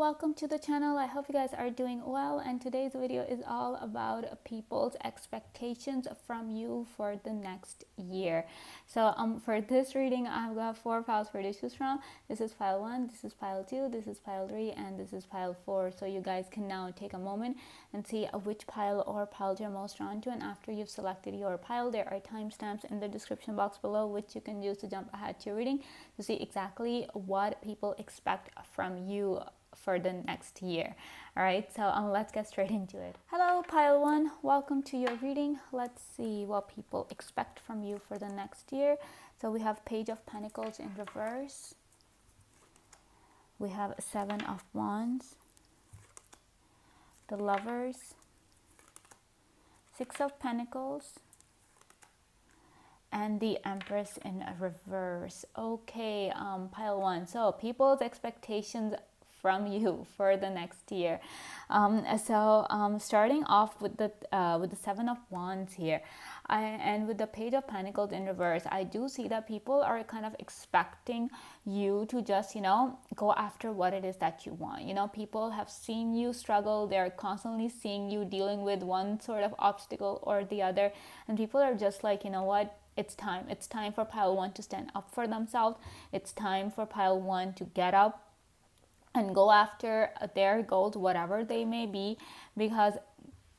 welcome to the channel. I hope you guys are doing well, and today's video is all about people's expectations from you for the next year. So for this reading, I've got 4 piles for you to choose from. This is pile 1, this is pile 2, this is pile 3, and this is pile 4. So you guys can now take a moment and see which pile or piles you're most drawn to, and after you've selected your pile, there are timestamps in the description box below which you can use to jump ahead to your reading to see exactly what people expect from you for the next year. All right, so let's get straight into it. Hello, pile 1, welcome to your reading. Let's see what people expect from you for the next year. So we have Page of Pentacles in reverse, we have 7 of Wands, the Lovers, 6 of Pentacles, and the Empress in reverse. Okay, pile 1, so people's expectations from you for the next year. Starting off with the 7 of Wands here, and with the Page of Pentacles in reverse, I do see that people are kind of expecting you to just, go after what it is that you want. People have seen you struggle. They're constantly seeing you dealing with one sort of obstacle or the other, and people are just like, you know what? It's time for pile 1 to stand up for themselves. It's time for pile 1 to get up and go after their goals, whatever they may be, because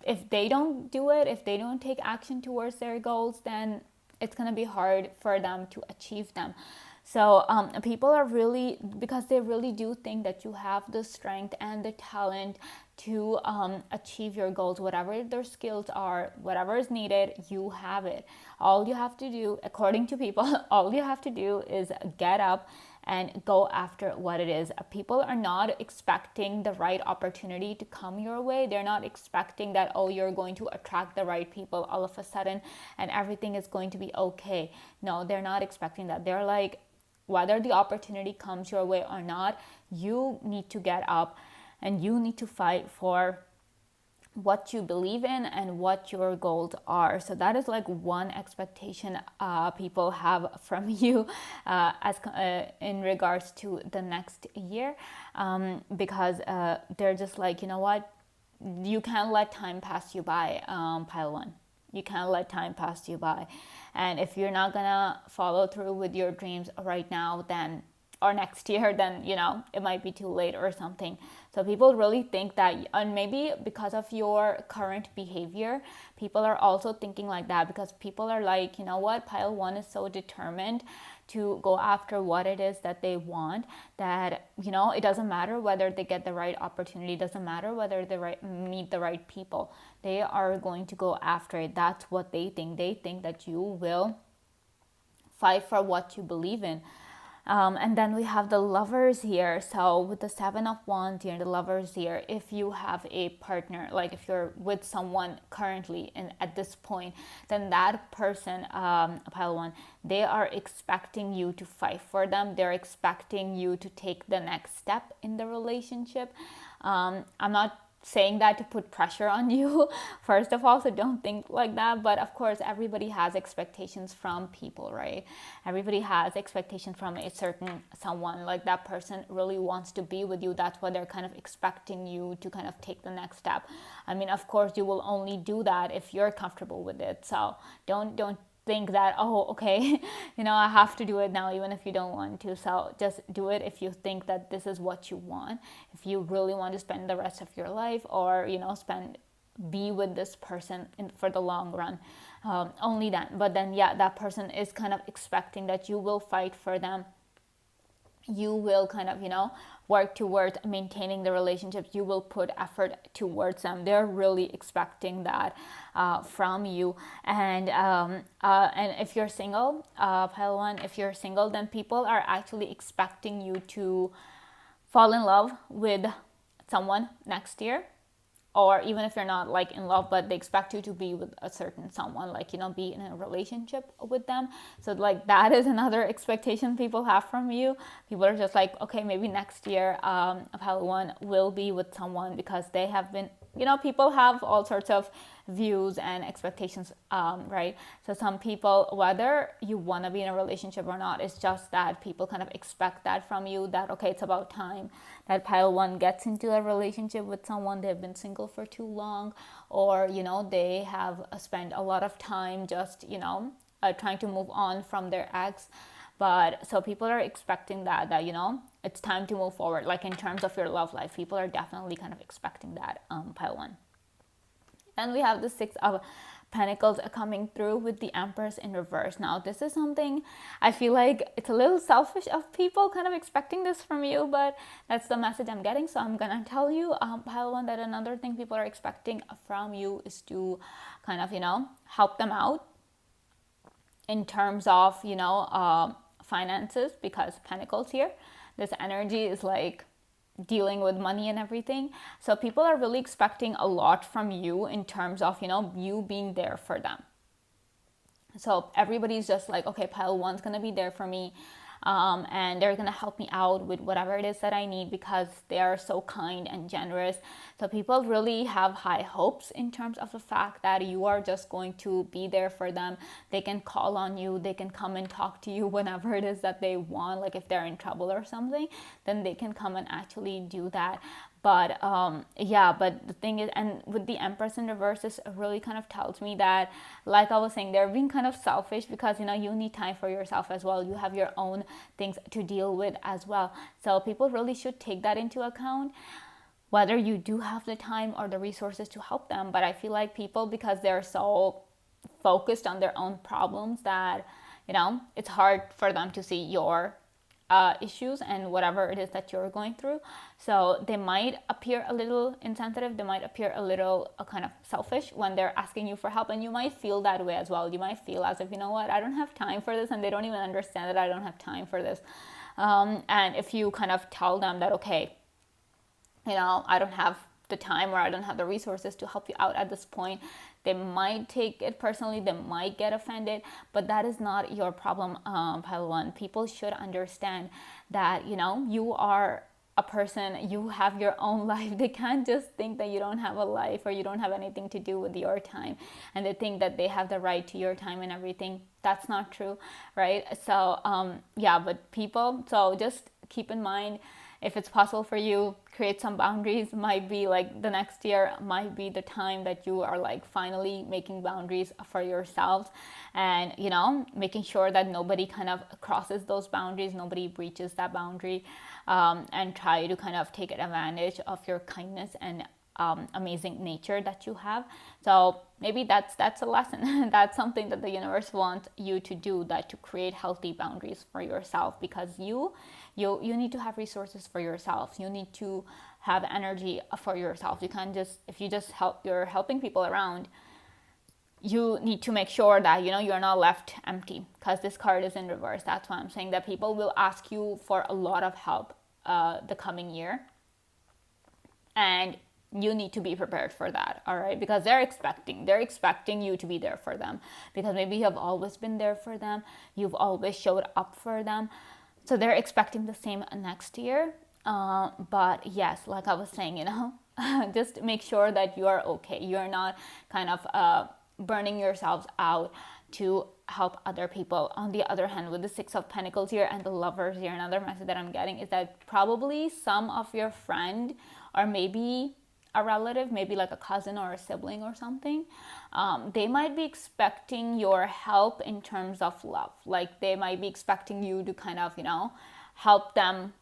if they don't do it, if they don't take action towards their goals, then it's going to be hard for them to achieve them. So people are really, because they really do think that you have the strength and the talent to achieve your goals, whatever their skills are, whatever is needed, you have it. All you have to do, according to people, all you have to do is get up and go after what it is. People are not expecting the right opportunity to come your way. They're not expecting that, oh, you're going to attract the right people all of a sudden and everything is going to be okay. No, they're not expecting that. They're like, whether the opportunity comes your way or not, you need to get up and you need to fight for what you believe in and what your goals are. So that is like one expectation people have from you in regards to the next year, because they're just like, you know what, you can't let time pass you by, pile 1. You can't let time pass you by. And if you're not gonna follow through with your dreams right now, then or next year, then it might be too late or something. So people really think that, and maybe because of your current behavior, people are also thinking like that, because people are like, you know what, pile 1 is so determined to go after what it is that they want, that it doesn't matter whether they get the right opportunity, it doesn't matter whether they meet the right people, they are going to go after it. That's what they think. They think that you will fight for what you believe in. And then we have the Lovers here. So with the 7 of Wands here, the Lovers here, if you have a partner, like if you're with someone currently and at this point, then that person, pile 1, they are expecting you to fight for them. They're expecting you to take the next step in the relationship. I'm not saying that to put pressure on you, first of all, so don't think like that. But of course, everybody has expectations from people, right? Everybody has expectations from a certain someone, like that person really wants to be with you. That's why they're kind of expecting you to kind of take the next step. I mean, of course, you will only do that if you're comfortable with it. So don't think that, oh, okay, I have to do it now even if you don't want to. So just do it if you think that this is what you want. If you really want to spend the rest of your life, or be with this person for the long run, only then. But then that person is kind of expecting that you will fight for them, you will kind of work towards maintaining the relationships, you will put effort towards them. They're really expecting that from you. And if you're single, pile 1, if you're single, then people are actually expecting you to fall in love with someone next year. Or even if you're not like in love, but they expect you to be with a certain someone, like, be in a relationship with them. So like that is another expectation people have from you. People are just like, okay, maybe next year, pile 1 will be with someone, because they have been people have all sorts of views and expectations, right? So some people, whether you want to be in a relationship or not, it's just that people kind of expect that from you, that okay, it's about time that pile one gets into a relationship with someone. They've been single for too long, or they have spent a lot of time just trying to move on from their ex. But so people are expecting that it's time to move forward, like in terms of your love life. People are definitely kind of expecting that, pile one. And we have the Six of Pentacles coming through with the Empress in reverse. Now, this is something I feel like it's a little selfish of people kind of expecting this from you, but that's the message I'm getting. So I'm gonna tell you, pile one, that another thing people are expecting from you is to kind of help them out in terms of finances, because Pentacles here, this energy is like dealing with money and everything. So people are really expecting a lot from you in terms of you being there for them. So everybody's just like, okay, pile one's gonna be there for me, and they're gonna help me out with whatever it is that I need, because they are so kind and generous. So people really have high hopes in terms of the fact that you are just going to be there for them. They can call on you, they can come and talk to you whenever it is that they want. Like if they're in trouble or something, then they can come and actually do that. But but the thing is, and with the Empress in reverse, this really kind of tells me that, like I was saying, they're being kind of selfish, because you need time for yourself as well. You have your own things to deal with as well. So people really should take that into account, whether you do have the time or the resources to help them. But I feel like people, because they're so focused on their own problems, that it's hard for them to see your issues and whatever it is that you're going through. So they might appear a little insensitive, they might appear a little kind of selfish when they're asking you for help, and you might feel that way as well. You might feel as if, what, I don't have time for this, and they don't even understand that I don't have time for this. And if you kind of tell them that, okay, I don't have the time, or I don't have the resources to help you out at this point, they might take it personally, they might get offended, but that is not your problem, pile one. People should understand that, you are a person, you have your own life. They can't just think that you don't have a life, or you don't have anything to do with your time, and they think that they have the right to your time and everything. That's not true, right? So but people, so just keep in mind, if it's possible for you, create some boundaries. Might be like the next year might be the time that you are like finally making boundaries for yourselves, and making sure that nobody kind of crosses those boundaries, nobody breaches that boundary, and try to kind of take advantage of your kindness and amazing nature that you have. So maybe that's a lesson. That's something that the universe wants you to do, that to create healthy boundaries for yourself, because you need to have resources for yourself. You need to have energy for yourself. You can't just, if you just you're helping people around, you need to make sure that you're not left empty, because this card is in reverse. That's why I'm saying that people will ask you for a lot of help the coming year, and you need to be prepared for that, all right? Because they're expecting you to be there for them, because maybe you have always been there for them, you've always showed up for them, so they're expecting the same next year. But yes, like I was saying, just make sure that you are okay. You're not kind of burning yourselves out to help other people. On the other hand, with the Six of Pentacles here and the Lovers here, another message that I'm getting is that probably some of your friend, or maybe a relative, maybe like a cousin or a sibling or something, they might be expecting your help in terms of love. Like they might be expecting you to kind of help them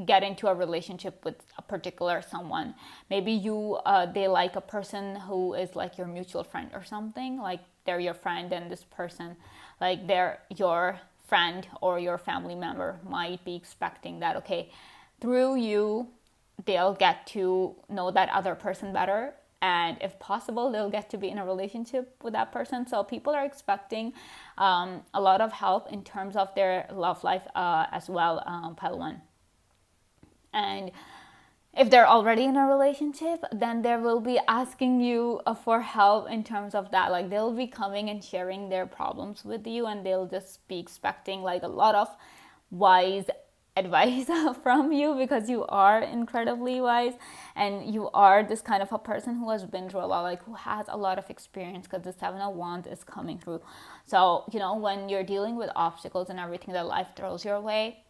get into a relationship with a particular someone. Maybe they like a person who is like your mutual friend or something, like they're your friend, and this person, like they're your friend or your family member, might be expecting that, okay, through you they'll get to know that other person better, and if possible they'll get to be in a relationship with that person. So people are expecting a lot of help in terms of their love life as well, pile one. And if they're already in a relationship, then they will be asking you for help in terms of that. Like they'll be coming and sharing their problems with you, and they'll just be expecting like a lot of wise advice from you, because you are incredibly wise and you are this kind of a person who has been through a lot, like who has a lot of experience, because the Seven of Wands is coming through. So, when you're dealing with obstacles and everything that life throws your way,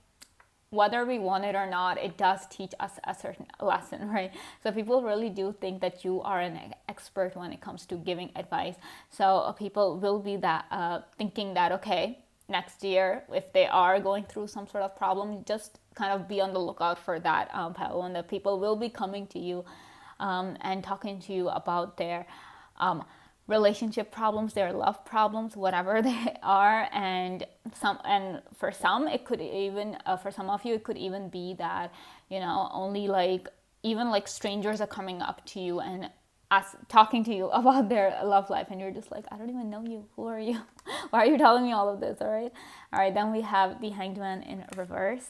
whether we want it or not, it does teach us a certain lesson, right? So people really do think that you are an expert when it comes to giving advice. So people will be that thinking that, okay, next year, if they are going through some sort of problem, just kind of be on the lookout for that, and the people will be coming to you and talking to you about their relationship problems, their love problems, whatever they are. And for some it could even for some of you it could even be that only like even like strangers are coming up to you and talking to you about their love life, and you're just like, I don't even know you, who are you? Why are you telling me all of this? All right, then we have the Hanged Man in reverse.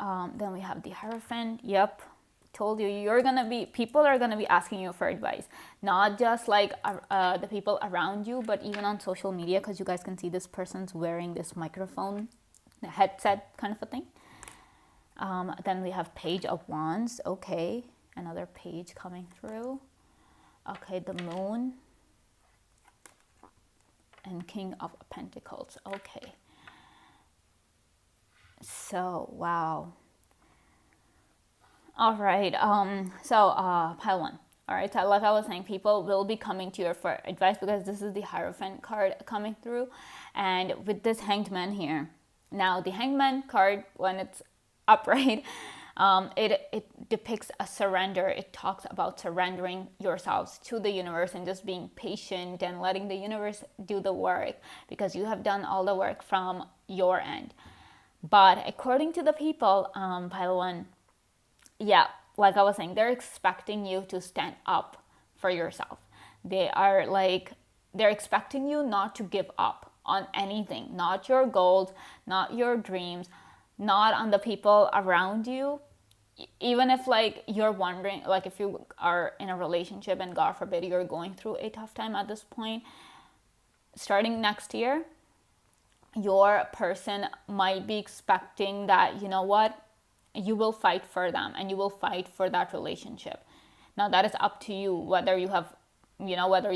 Then we have the Hierophant. Yep, told you, people are gonna be asking you for advice, not just like the people around you, but even on social media, because you guys can see this person's wearing this microphone headset kind of a thing. Then we have Page of Wands. Okay, another page coming through. Okay, the Moon and King of Pentacles. Okay, so wow. All right, pile one. All right, so like I was saying, people will be coming to you for advice, because this is the Hierophant card coming through. And with this Hanged Man here, now the Hanged Man card, when it's upright, it depicts a surrender. It talks about surrendering yourselves to the universe and just being patient and letting the universe do the work, because you have done all the work from your end. But according to the people, pile one, yeah, like I was saying, they're expecting you to stand up for yourself. They're expecting you not to give up on anything, not your goals, not your dreams, not on the people around you. Even if like you're wondering, like if you are in a relationship and God forbid you're going through a tough time at this point, starting next year, your person might be expecting that, you will fight for them and you will fight for that relationship. Now that is up to you, whether you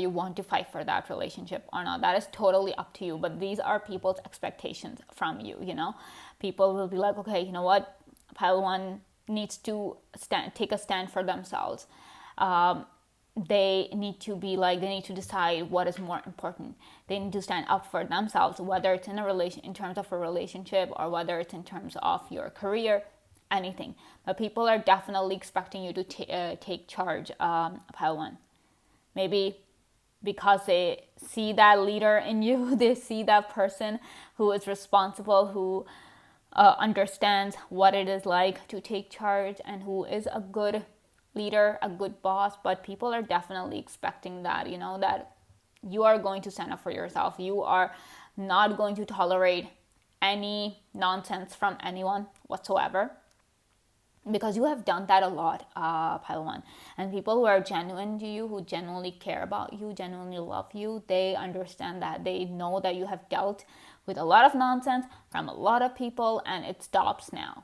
want to fight for that relationship or not. That is totally up to you. But these are people's expectations from you. People will be like, okay, you know what, pile one needs to take a stand for themselves. They need to decide what is more important. They need to stand up for themselves, whether it's in terms of a relationship, or whether it's in terms of your career, anything. But people are definitely expecting you to take charge, pile one. Maybe because they see that leader in you, they see that person who is responsible, who understands what it is like to take charge, and who is a good leader, a good boss. But people are definitely expecting that, that you are going to stand up for yourself. You are not going to tolerate any nonsense from anyone whatsoever, because you have done that a lot, pile one. And people who are genuine to you, who genuinely care about you, genuinely love you, they understand that. They know that you have dealt with a lot of nonsense from a lot of people, and it stops now.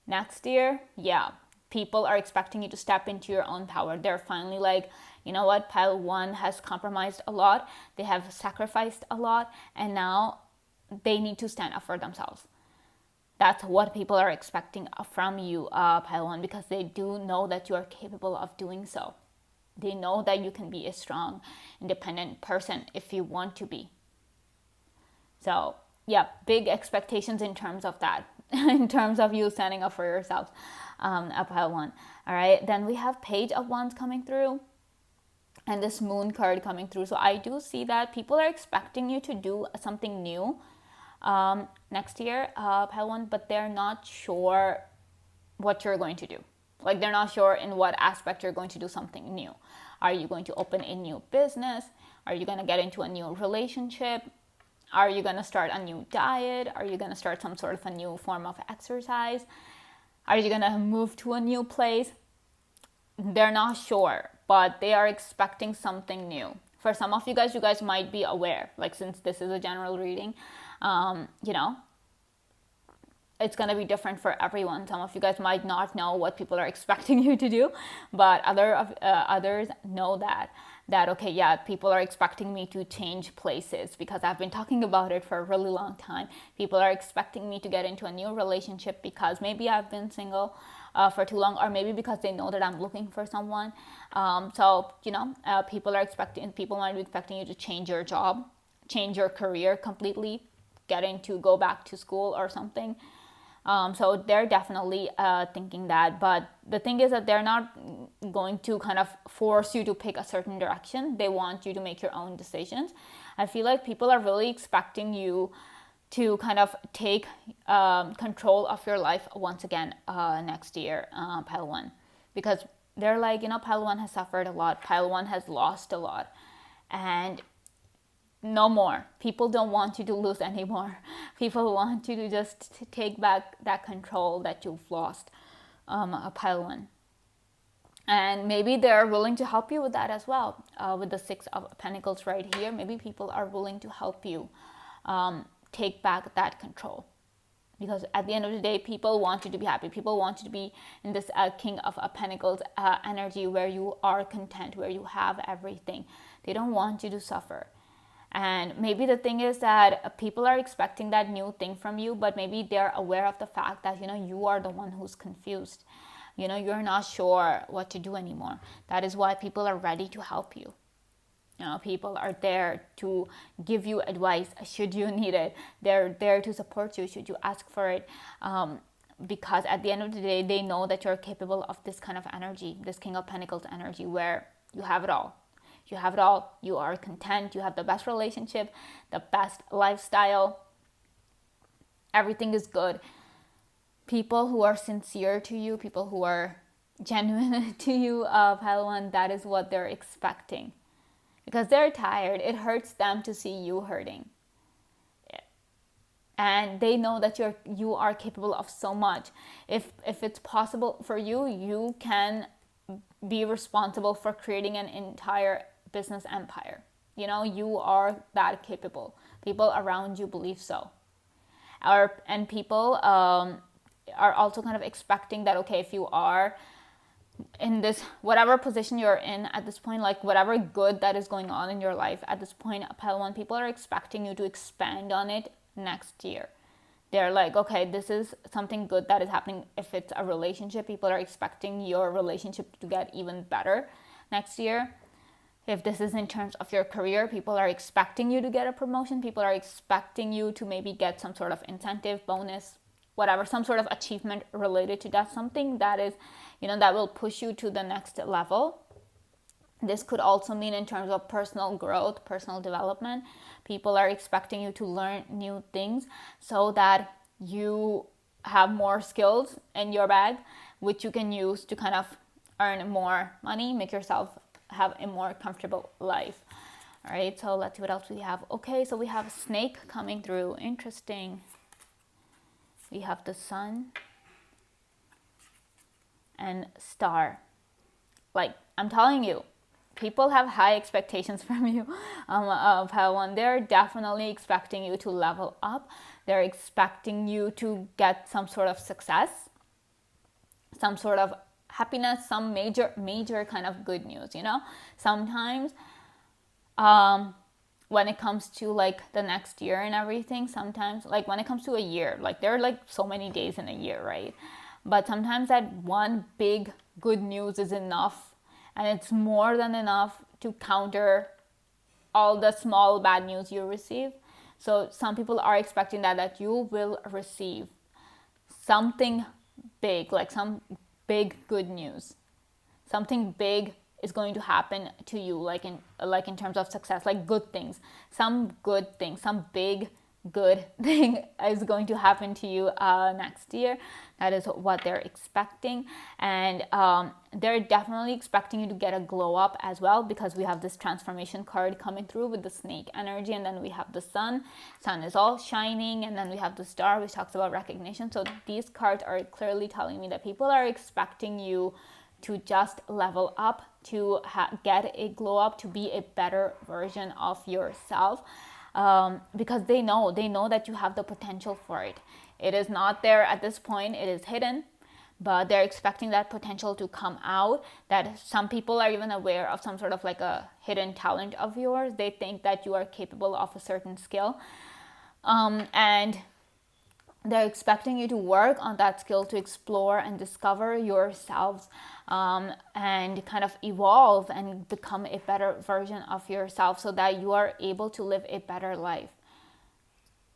Next year, yeah, people are expecting you to step into your own power. They're finally like, you know what, pile one has compromised a lot, they have sacrificed a lot, and now they need to stand up for themselves. That's what people are expecting from you, pile one, because they do know that you are capable of doing so. They know that you can be a strong, independent person if you want to be. So, yeah, big expectations in terms of that, in terms of you standing up for yourself, pile one. All right, then we have Page of Wands coming through, and this Moon card coming through. So I do see that people are expecting you to do something new next year, pile one, but they're not sure what you're going to do. Like, they're not sure in what aspect you're going to do something new. Are you going to open a new business? Are you going to get into a new relationship? Are you going to start a new diet? Are you going to start some sort of a new form of exercise? Are you going to move to a new place? They're not sure, but they are expecting something new. For some of you guys might be aware, like, since this is a general reading, You know, it's going to be different for everyone. Some of you guys might not know what people are expecting you to do, but others know that okay, yeah, people are expecting me to change places because I've been talking about it for a really long time. People are expecting me to get into a new relationship because maybe I've been single for too long, or maybe because they know that I'm looking for someone. So you know, people might be expecting you to change your job, change your career completely, go back to school or something. So they're definitely thinking that. But the thing is that they're not going to kind of force you to pick a certain direction. They want you to make your own decisions. I feel like people are really expecting you to kind of take control of your life once again next year, Pile 1. Because they're like, you know, Pile 1 has suffered a lot. Pile 1 has lost a lot. And no more. People don't want you to lose anymore. People want you to just take back that control that you've lost, a Pile 1. And maybe they're willing to help you with that as well. With the Six of Pentacles right here, maybe people are willing to help you take back that control. Because at the end of the day, people want you to be happy. People want you to be in this King of Pentacles energy where you are content, where you have everything. They don't want you to suffer. And maybe the thing is that people are expecting that new thing from you, but maybe they're aware of the fact that, you know, you are the one who's confused. You know, you're not sure what to do anymore. That is why people are ready to help you. You know, people are there to give you advice should you need it. They're there to support you should you ask for it. Because at the end of the day, they know that you're capable of this kind of energy, this King of Pentacles energy, where you have it all. You have it all. You are content. You have the best relationship, the best lifestyle. Everything is good. People who are sincere to you, people who are genuine to you, Pile 1, that is what they're expecting. Because they're tired. It hurts them to see you hurting. And they know that you are capable of so much. If it's possible for you, you can be responsible for creating an entire business empire. You know, you are that capable. People around you believe so. And people are also kind of expecting that, okay, if you are in this, whatever position you're in at this point, like whatever good that is going on in your life at this point, Pile 1, people are expecting you to expand on it next year. They're like, okay, this is something good that is happening. If it's a relationship, people are expecting your relationship to get even better next year. If this is in terms of your career, people are expecting you to get a promotion. People are expecting you to maybe get some sort of incentive, bonus, whatever, some sort of achievement related to that. Something that is, you know, that will push you to the next level. This could also mean in terms of personal growth, personal development. People are expecting you to learn new things so that you have more skills in your bag, which you can use to kind of earn more money, make yourself have a more comfortable life. All right, so let's see what else we have. Okay, so we have a snake coming through. Interesting. We have the sun and star. Like, I'm telling you, people have high expectations from you, Pile 1. They're definitely expecting you to level up. They're expecting you to get some sort of success, some sort of happiness, some major kind of good news. You know, sometimes when it comes to like the next year and everything, sometimes like when it comes to a year, like there are like so many days in a year, right? But sometimes that one big good news is enough, and it's more than enough to counter all the small bad news you receive. So some people are expecting that you will receive something big, like some big good news. Something big is going to happen to you, like in terms of success, like good things. Some good thing, some big good thing is going to happen to you next year. That is what they're expecting. And they're definitely expecting you to get a glow up as well, because we have this transformation card coming through with the snake energy, and then we have the sun is all shining, and then we have the star, which talks about recognition. So these cards are clearly telling me that people are expecting you to just level up, to get a glow up, to be a better version of yourself. because they know that you have the potential for it. It is not there at this point, it is hidden, but they're expecting that potential to come out. That some people are even aware of some sort of like a hidden talent of yours. They think that you are capable of a certain skill, and they're expecting you to work on that skill to explore and discover yourselves, and kind of evolve and become a better version of yourself so that you are able to live a better life.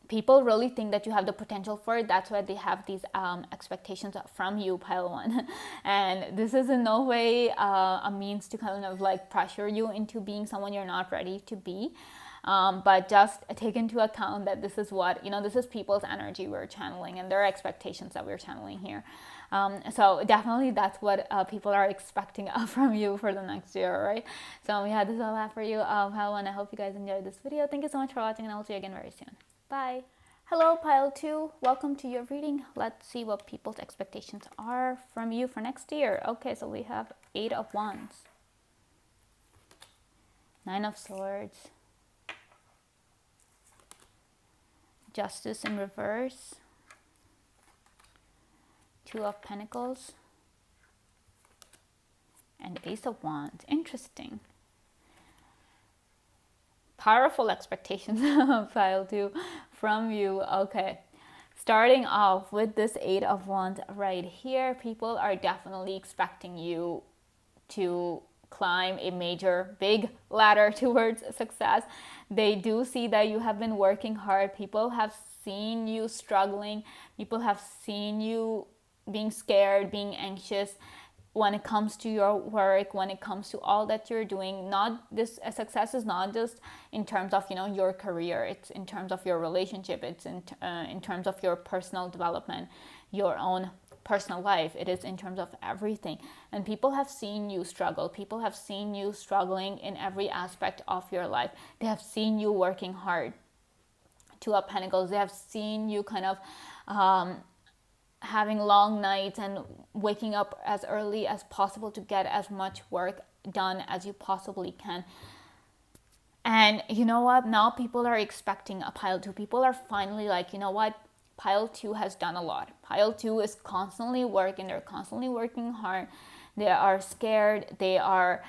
People really think that you have the potential for it. That's why they have these expectations from you, pile one. And this is in no way a means to kind of like pressure you into being someone you're not ready to be. But just take into account that this is what, this is people's energy we're channeling and their expectations that we're channeling here. So definitely that's what people are expecting from you for the next year, right? So yeah, this is all I have for you, pile one. I hope you guys enjoyed this video. Thank you so much for watching, and I'll see you again very soon. Bye. Hello, pile 2. Welcome to your reading. Let's see what people's expectations are from you for next year. Okay, so we have 8 of Wands, 9 of Swords, Justice in reverse, 2 of Pentacles, and Ace of Wands. Interesting. Powerful expectations, pile 2, from you. Okay, starting off with this 8 of Wands right here, people are definitely expecting you to climb a major big ladder towards success. They do see that you have been working hard. People have seen you struggling. People have seen you being scared, being anxious when it comes to your work, when it comes to all that you're doing. Not this success is not just in terms of your career. It's in terms of your relationship. It's in terms of your personal development, your own personal life. It is in terms of everything. And people have seen you struggle. People have seen you struggling in every aspect of your life. They have seen you working hard. 2 of Pentacles. They have seen you kind of having long nights and waking up as early as possible to get as much work done as you possibly can. And you know what? Now people are expecting a pile 2. People are finally like, you know what? Pile 2 has done a lot. Pile 2 is constantly working. They're constantly working hard. They are scared. They are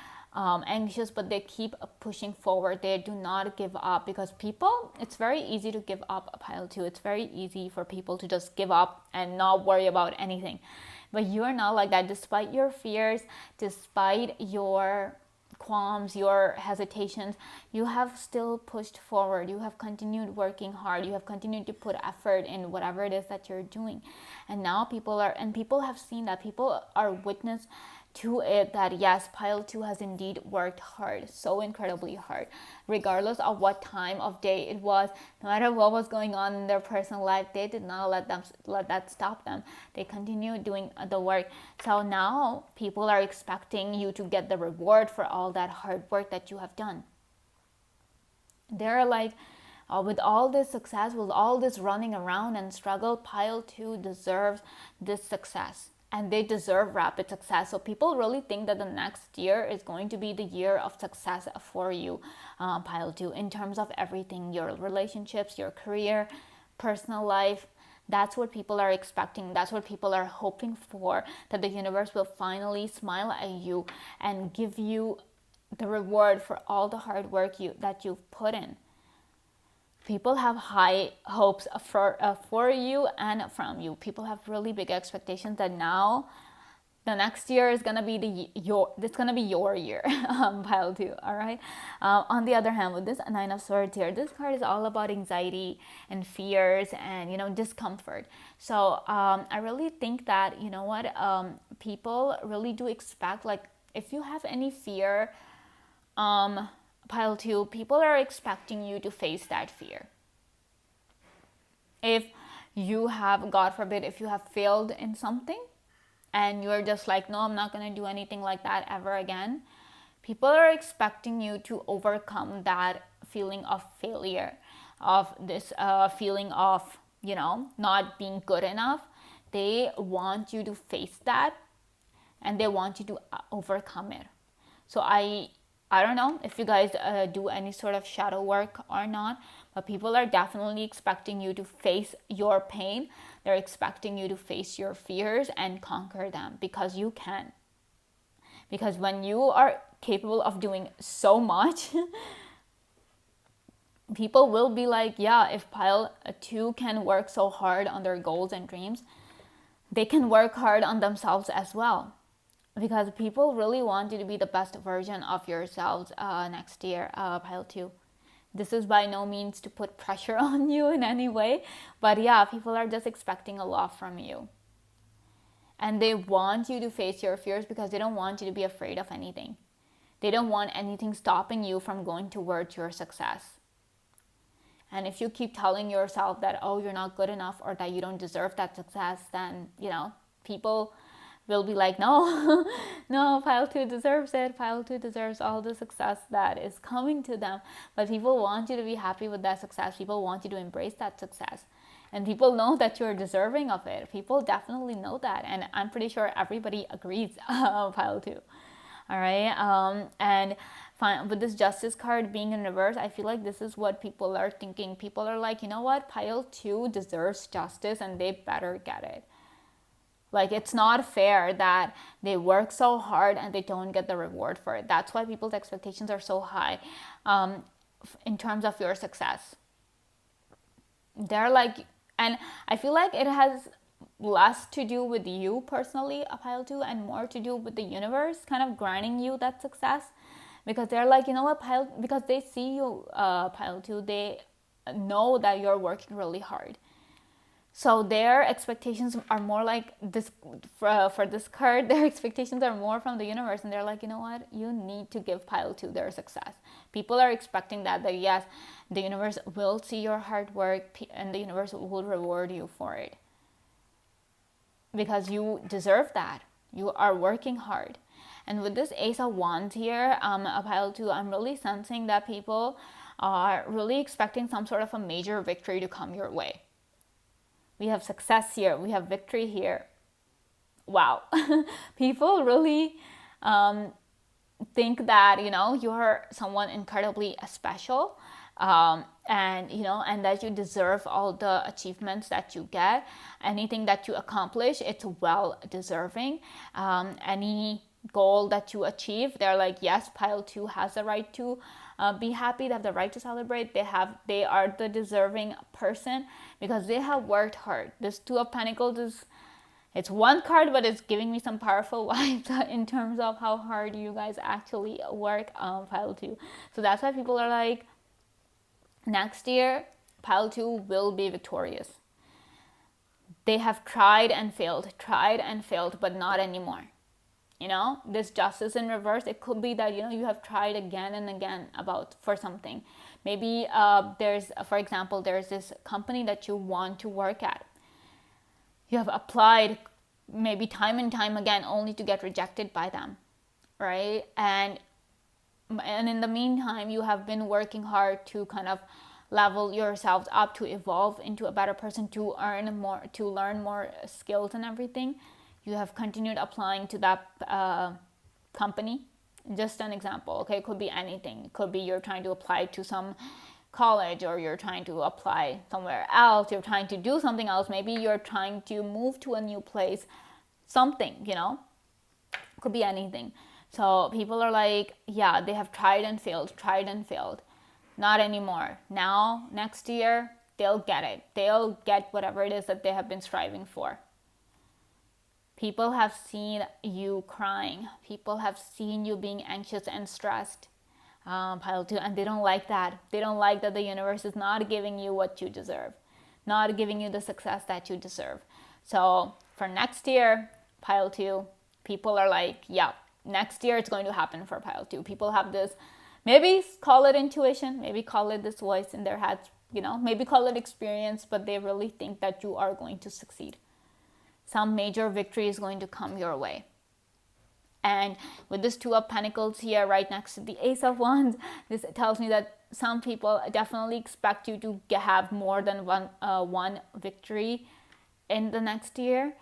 anxious, but they keep pushing forward. They do not give up, because people, it's very easy to give up a pile 2. It's very easy for people to just give up and not worry about anything. But you're not like that. Despite your fears, despite your qualms, your hesitations, you have still pushed forward. You have continued working hard. You have continued to put effort in whatever it is that you're doing. And now people have seen that. People are witness to it that yes, pile 2 has indeed worked hard, so incredibly hard, regardless of what time of day it was, no matter what was going on in their personal life. They did not let that stop them. They continued doing the work. So now people are expecting you to get the reward for all that hard work that you have done. They're like, with all this success, with all this running around and struggle, pile 2 deserves this success. And they deserve rapid success. So people really think that the next year is going to be the year of success for you, pile 2, in terms of everything, your relationships, your career, personal life. That's what people are expecting. That's what people are hoping for, that the universe will finally smile at you and give you the reward for all the hard work that you've put in. People have high hopes for you and from you. People have really big expectations that now the next year is gonna be your year, pile 2. All right. On the other hand, with this 9 of Swords here, this card is all about anxiety and fears and discomfort. So I really think that people really do expect, like, if you have any fear, pile 2, people are expecting you to face that fear. If you have, God forbid, if you have failed in something and you're just like, no, I'm not going to do anything like that ever again, people are expecting you to overcome that feeling of failure, of this feeling of, not being good enough. They want you to face that and they want you to overcome it. So I don't know if you guys do any sort of shadow work or not, But people are definitely expecting you to face your pain. They're expecting you to face your fears and conquer them, because you can. Because when you are capable of doing so much, people will be like, yeah, if pile 2 can work so hard on their goals and dreams, they can work hard on themselves as well. Because people really want you to be the best version of yourselves next year, pile 2. This is by no means to put pressure on you in any way, but yeah, people are just expecting a lot from you. And they want you to face your fears because they don't want you to be afraid of anything. They don't want anything stopping you from going towards your success. And if you keep telling yourself that, oh, you're not good enough or that you don't deserve that success, then, people will be like, no, no, pile 2 deserves it. Pile 2 deserves all the success that is coming to them. But people want you to be happy with that success. People want you to embrace that success. And people know that you're deserving of it. People definitely know that. And I'm pretty sure everybody agrees, pile 2. All right. And with this justice card being in reverse, I feel like this is what people are thinking. People are like, you know what? Pile 2 deserves justice and they better get it. Like, it's not fair that they work so hard and they don't get the reward for it. That's why people's expectations are so high in terms of your success. They're like, and I feel like it has less to do with you personally, a pile 2, and more to do with the universe kind of granting you that success. Because they're like, you know what, because they see you, pile 2, they know that you're working really hard. So their expectations are more like this, for this card, their expectations are more from the universe. And they're like, you know what, you need to give pile 2 their success. People are expecting that yes, the universe will see your hard work and the universe will reward you for it. Because you deserve that. You are working hard. And with this Ace of Wands here, a pile 2, I'm really sensing that people are really expecting some sort of a major victory to come your way. We have success here. We have victory here. Wow. People really think that, you're someone incredibly special. And that you deserve all the achievements that you get. Anything that you accomplish, it's well deserving. Any goal that you achieve, they're like, yes, pile 2 has the right to be happy. They have the right to celebrate. They are the deserving person because they have worked hard. This 2 of Pentacles it's one card, but it's giving me some powerful vibes in terms of how hard you guys actually work on pile 2. So that's why people are like, next year, pile 2 will be victorious. They have tried and failed, but not anymore. This justice in reverse, it could be that, you have tried again and again for something. Maybe for example, there's this company that you want to work at. You have applied maybe time and time again only to get rejected by them, right? And in the meantime, you have been working hard to kind of level yourselves up, to evolve into a better person, to learn more skills and everything. You have continued applying to that company. Just an example, okay? It could be anything. It could be you're trying to apply to some college, or you're trying to apply somewhere else. You're trying to do something else. Maybe you're trying to move to a new place. Something, Could be anything. So people are like, yeah, they have tried and failed. Not anymore. Now, next year, they'll get it. They'll get whatever it is that they have been striving for. People have seen you crying. People have seen you being anxious and stressed, pile 2, and they don't like that. They don't like that the universe is not giving you what you deserve, not giving you the success that you deserve. So for next year, pile 2, people are like, yeah, next year it's going to happen for pile 2. People have this, maybe call it intuition, maybe call it this voice in their heads, maybe call it experience, but they really think that you are going to succeed. Some major victory is going to come your way. And with this 2 of Pentacles here right next to the Ace of Wands, this tells me that some people definitely expect you to have more than one victory in the next year.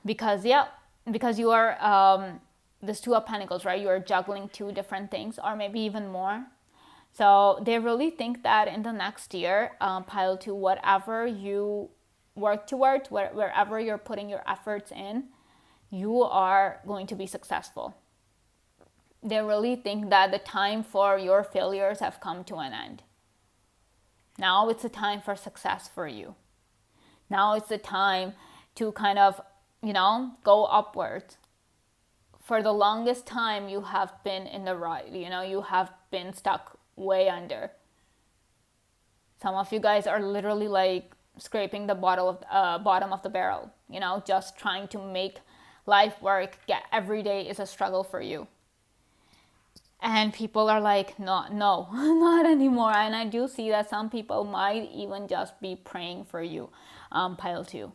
Because you are this 2 of Pentacles, right? You are juggling 2 different things, or maybe even more. So they really think that in the next year, pile two, whatever you work towards, wherever you're putting your efforts in, you are going to be successful. They really think that the time for your failures have come to an end. Now it's a time for success for you. Now it's the time to kind of, go upwards. For the longest time, you have been in the rut, you have been stuck way under. Some of you guys are literally like scraping the bottom of the barrel, just trying to make life work. Every day is a struggle for you. And people are like, no, not anymore. And I do see that some people might even just be praying for you, pile two.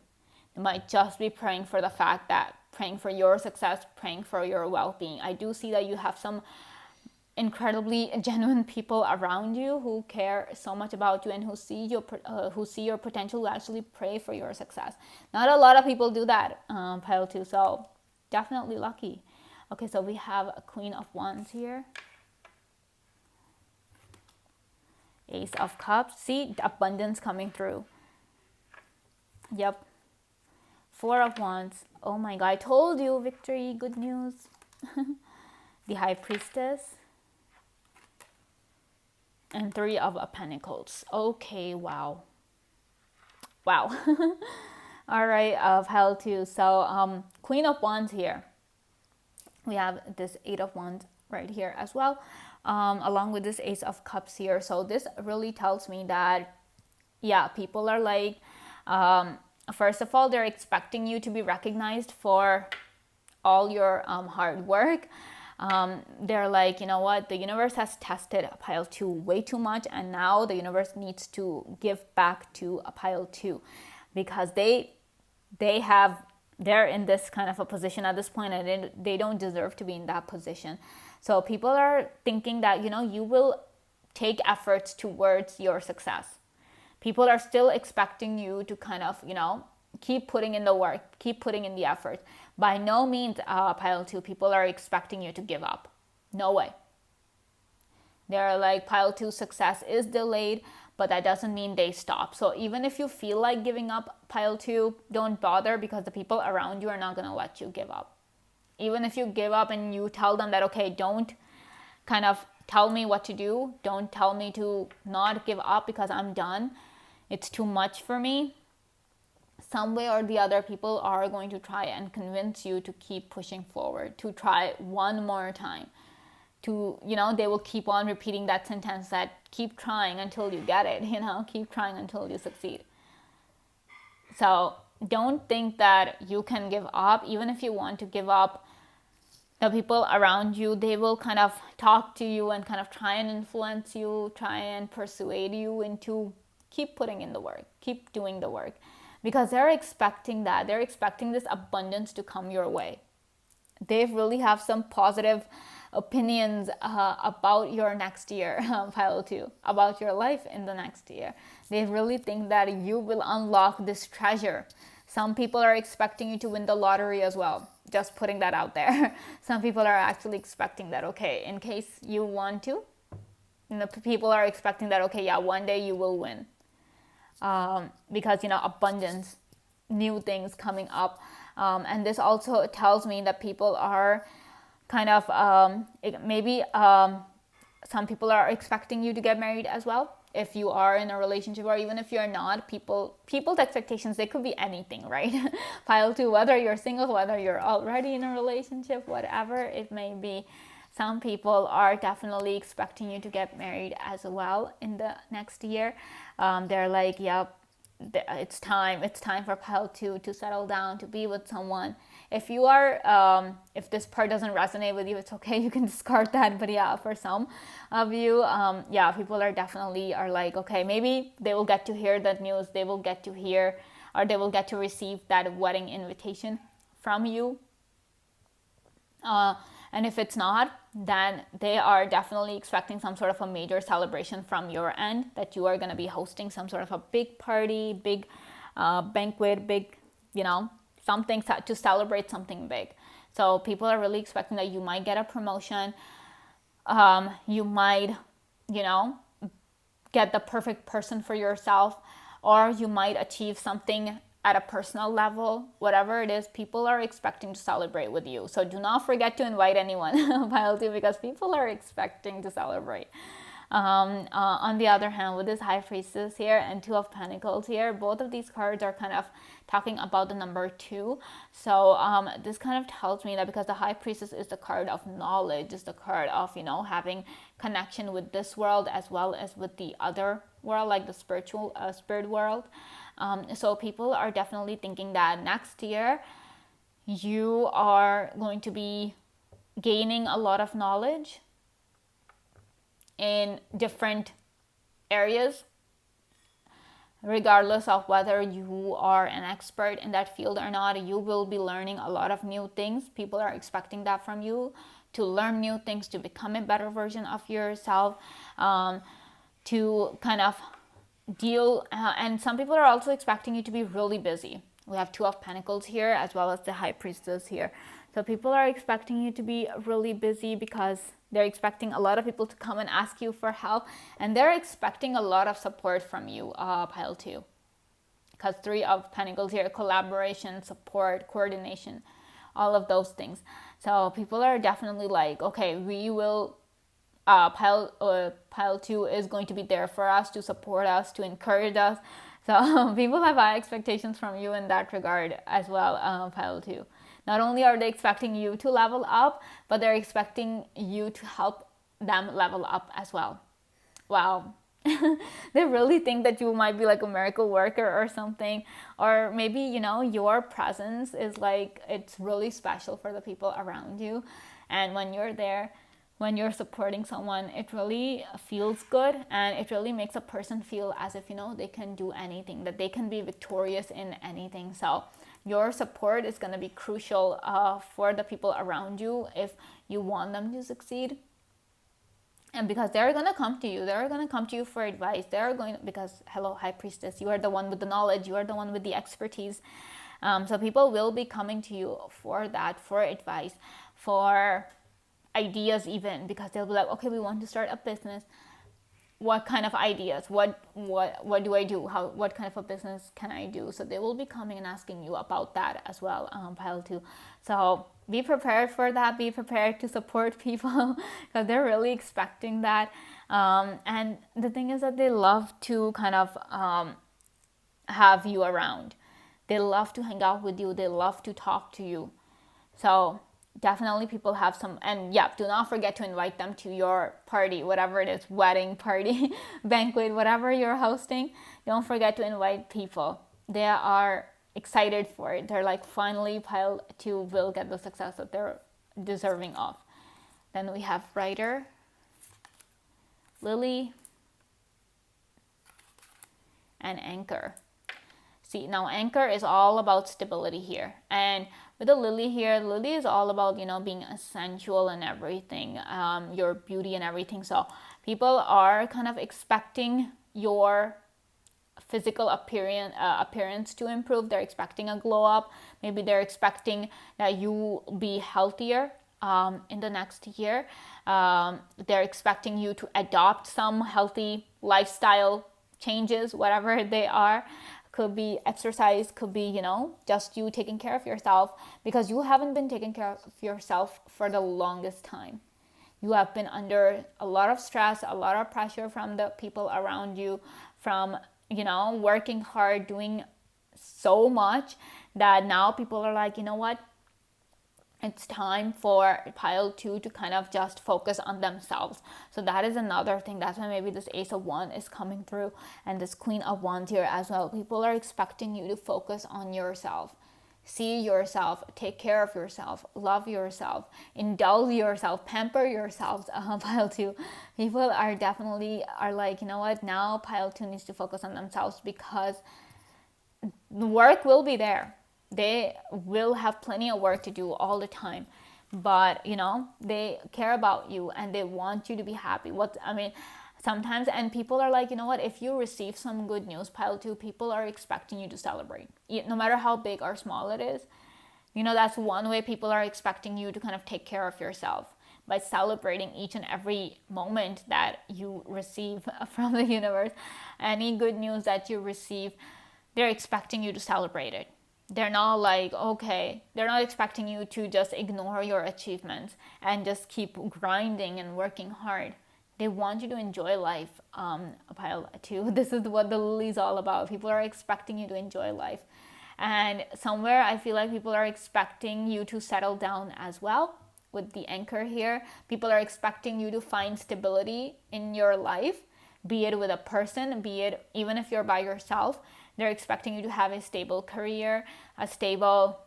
They might just be praying for the fact that, praying for your success, praying for your well-being. I do see that you have some incredibly genuine people around you who care so much about you and who see your potential, to actually pray for your success. Not a lot of people do that, pile two. So definitely lucky. Okay, so we have a Queen of Wands here. Ace of Cups. See, abundance coming through. Yep. Four of Wands. Oh my God, I told you, victory, good news. The High Priestess. And Three of Pentacles. Okay, wow. All right, pile two. So, Queen of Wands here. We have this Eight of Wands right here as well, along with this Ace of Cups here. So this really tells me that, people are like, first of all, they're expecting you to be recognized for all your hard work. They're like, you know what, the universe has tested a pile two way too much, and now the universe needs to give back to a pile two, because they're in this kind of a position at this point, and they don't deserve to be in that position. So people are thinking that, you will take efforts towards your success. People are still expecting you to kind of, keep putting in the work, keep putting in the effort. By no means, pile two, people are expecting you to give up. No way. They're like, pile two, success is delayed, but that doesn't mean they stop. So even if you feel like giving up, pile two, don't bother, because the people around you are not going to let you give up. Even if you give up and you tell them that, okay, don't kind of tell me what to do, don't tell me to not give up because I'm done, it's too much for me, some way or the other, people are going to try and convince you to keep pushing forward, to try one more time. They will keep on repeating that sentence, that keep trying until you get it, keep trying until you succeed. So don't think that you can give up. Even if you want to give up, the people around you, they will kind of talk to you and kind of try and influence you, try and persuade you into keep putting in the work, keep doing the work, because they're expecting this abundance to come your way. They really have some positive opinions about your next year, pile two, about your life in the next year. They really think that you will unlock this treasure. Some people are expecting you to win the lottery as well. Just putting that out there. Some people are actually expecting that, okay, in case you want to. People are expecting that, okay, one day you will win. Because, abundance, new things coming up. And this also tells me that people are kind of, some people are expecting you to get married as well. If you are in a relationship, or even if you're not, people's expectations, they could be anything, right? Pile two, whether you're single, whether you're already in a relationship, whatever it may be, some people are definitely expecting you to get married as well in the next year. They're like, it's time for pile two to settle down, to be with someone. If you are, if this part doesn't resonate with you, it's okay, you can discard that. But for some of you, people are definitely like, okay, maybe they will get to hear that news, they will get to hear, or they will get to receive that wedding invitation from you. And if it's not, then they are definitely expecting some sort of a major celebration from your end, that you are going to be hosting some sort of a big party, big banquet, big, something to celebrate something big. So people are really expecting that you might get a promotion. You might you know, get the perfect person for yourself, or you might achieve something at a personal level. Whatever it is, people are expecting to celebrate with you. So do not forget to invite anyone, pile 2, because people are expecting to celebrate. On the other hand, with this High Priestess here and Two of Pentacles here, both of these cards are kind of talking about the number 2. So this kind of tells me that because the High Priestess is the card of knowledge, is the card of, you know, having connection with this world as well as with the other world, like the spirit world. So people are definitely thinking that next year you are going to be gaining a lot of knowledge in different areas, regardless of whether you are an expert in that field or not. You will be learning a lot of new things. People are expecting that from you, to learn new things, to become a better version of yourself, to kind of deal, and some people are also expecting you to be really busy. We have Two of Pentacles here as well as the High Priestess here. So people are expecting you to be really busy because they're expecting a lot of people to come and ask you for help, and they're expecting a lot of support from you, pile 2. Because Three of Pentacles here, collaboration, support, coordination, all of those things. So people are definitely like, okay, we will, pile 2 is going to be there for us, to support us, to encourage us. So people have high expectations from you in that regard as well, pile 2. Not only are they expecting you to level up, but they're expecting you to help them level up as well. Wow. They really think that you might be like a miracle worker or something. Or maybe, you know, your presence is like, it's really special for the people around you. And when you're there, when you're supporting someone, it really feels good, and it really makes a person feel as if, you know, they can do anything, that they can be victorious in anything. So your support is going to be crucial for the people around you if you want them to succeed. And because they're going to come to you for advice. Because hello, High Priestess, you are the one with the knowledge, you are the one with the expertise. So people will be coming to you for that, for advice, for ideas even, because they'll be like, okay, we want to start a business. What kind of ideas? What do I do? What kind of a business can I do? So they will be coming and asking you about that as well, pile 2. So be prepared for that. Be prepared to support people because they're really expecting that. And the thing is that they love to kind of have you around. They love to hang out with you. They love to talk to you. So definitely people have some, and yeah, do not forget to invite them to your party, whatever it is, wedding party, banquet, whatever you're hosting. Don't forget to invite people. They are excited for it. They're like, finally pile 2 will get the success that they're deserving of. Then we have Rider, Lily, and Anchor. See, now Anchor is all about stability here, and with the Lily here, Lily is all about, you know, being sensual and everything, your beauty and everything. So people are kind of expecting your physical appearance to improve. They're expecting a glow up. Maybe they're expecting that you be healthier in the next year. They're expecting you to adopt some healthy lifestyle changes, whatever they are. Could be exercise, could be, you know, just you taking care of yourself, because you haven't been taking care of yourself for the longest time. You have been under a lot of stress, a lot of pressure from the people around you, from, you know, working hard, doing so much that now people are like, you know what? It's time for pile 2 to kind of just focus on themselves. So that is another thing. That's why maybe this Ace of Wands is coming through, and this Queen of Wands here as well. People are expecting you to focus on yourself. See yourself, take care of yourself, love yourself, indulge yourself, pamper yourselves. Pile 2. People are definitely like, you know what? Now pile 2 needs to focus on themselves, because the work will be there. They will have plenty of work to do all the time, but, you know, they care about you and they want you to be happy. Sometimes, and people are like, you know what, if you receive some good news, pile 2, people are expecting you to celebrate, no matter how big or small it is. You know, that's one way people are expecting you to kind of take care of yourself. by celebrating each and every moment that you receive from the universe. Any good news that you receive, they're expecting you to celebrate it. They're not like, okay, they're not expecting you to just ignore your achievements and just keep grinding and working hard. They want you to enjoy life. Pile 2, this is what the lily is all about. People are expecting you to enjoy life. And somewhere I feel like people are expecting you to settle down as well. With the anchor here, people are expecting you to find stability in your life, be it with a person, be it even if you're by yourself. They're expecting you to have a stable career, a stable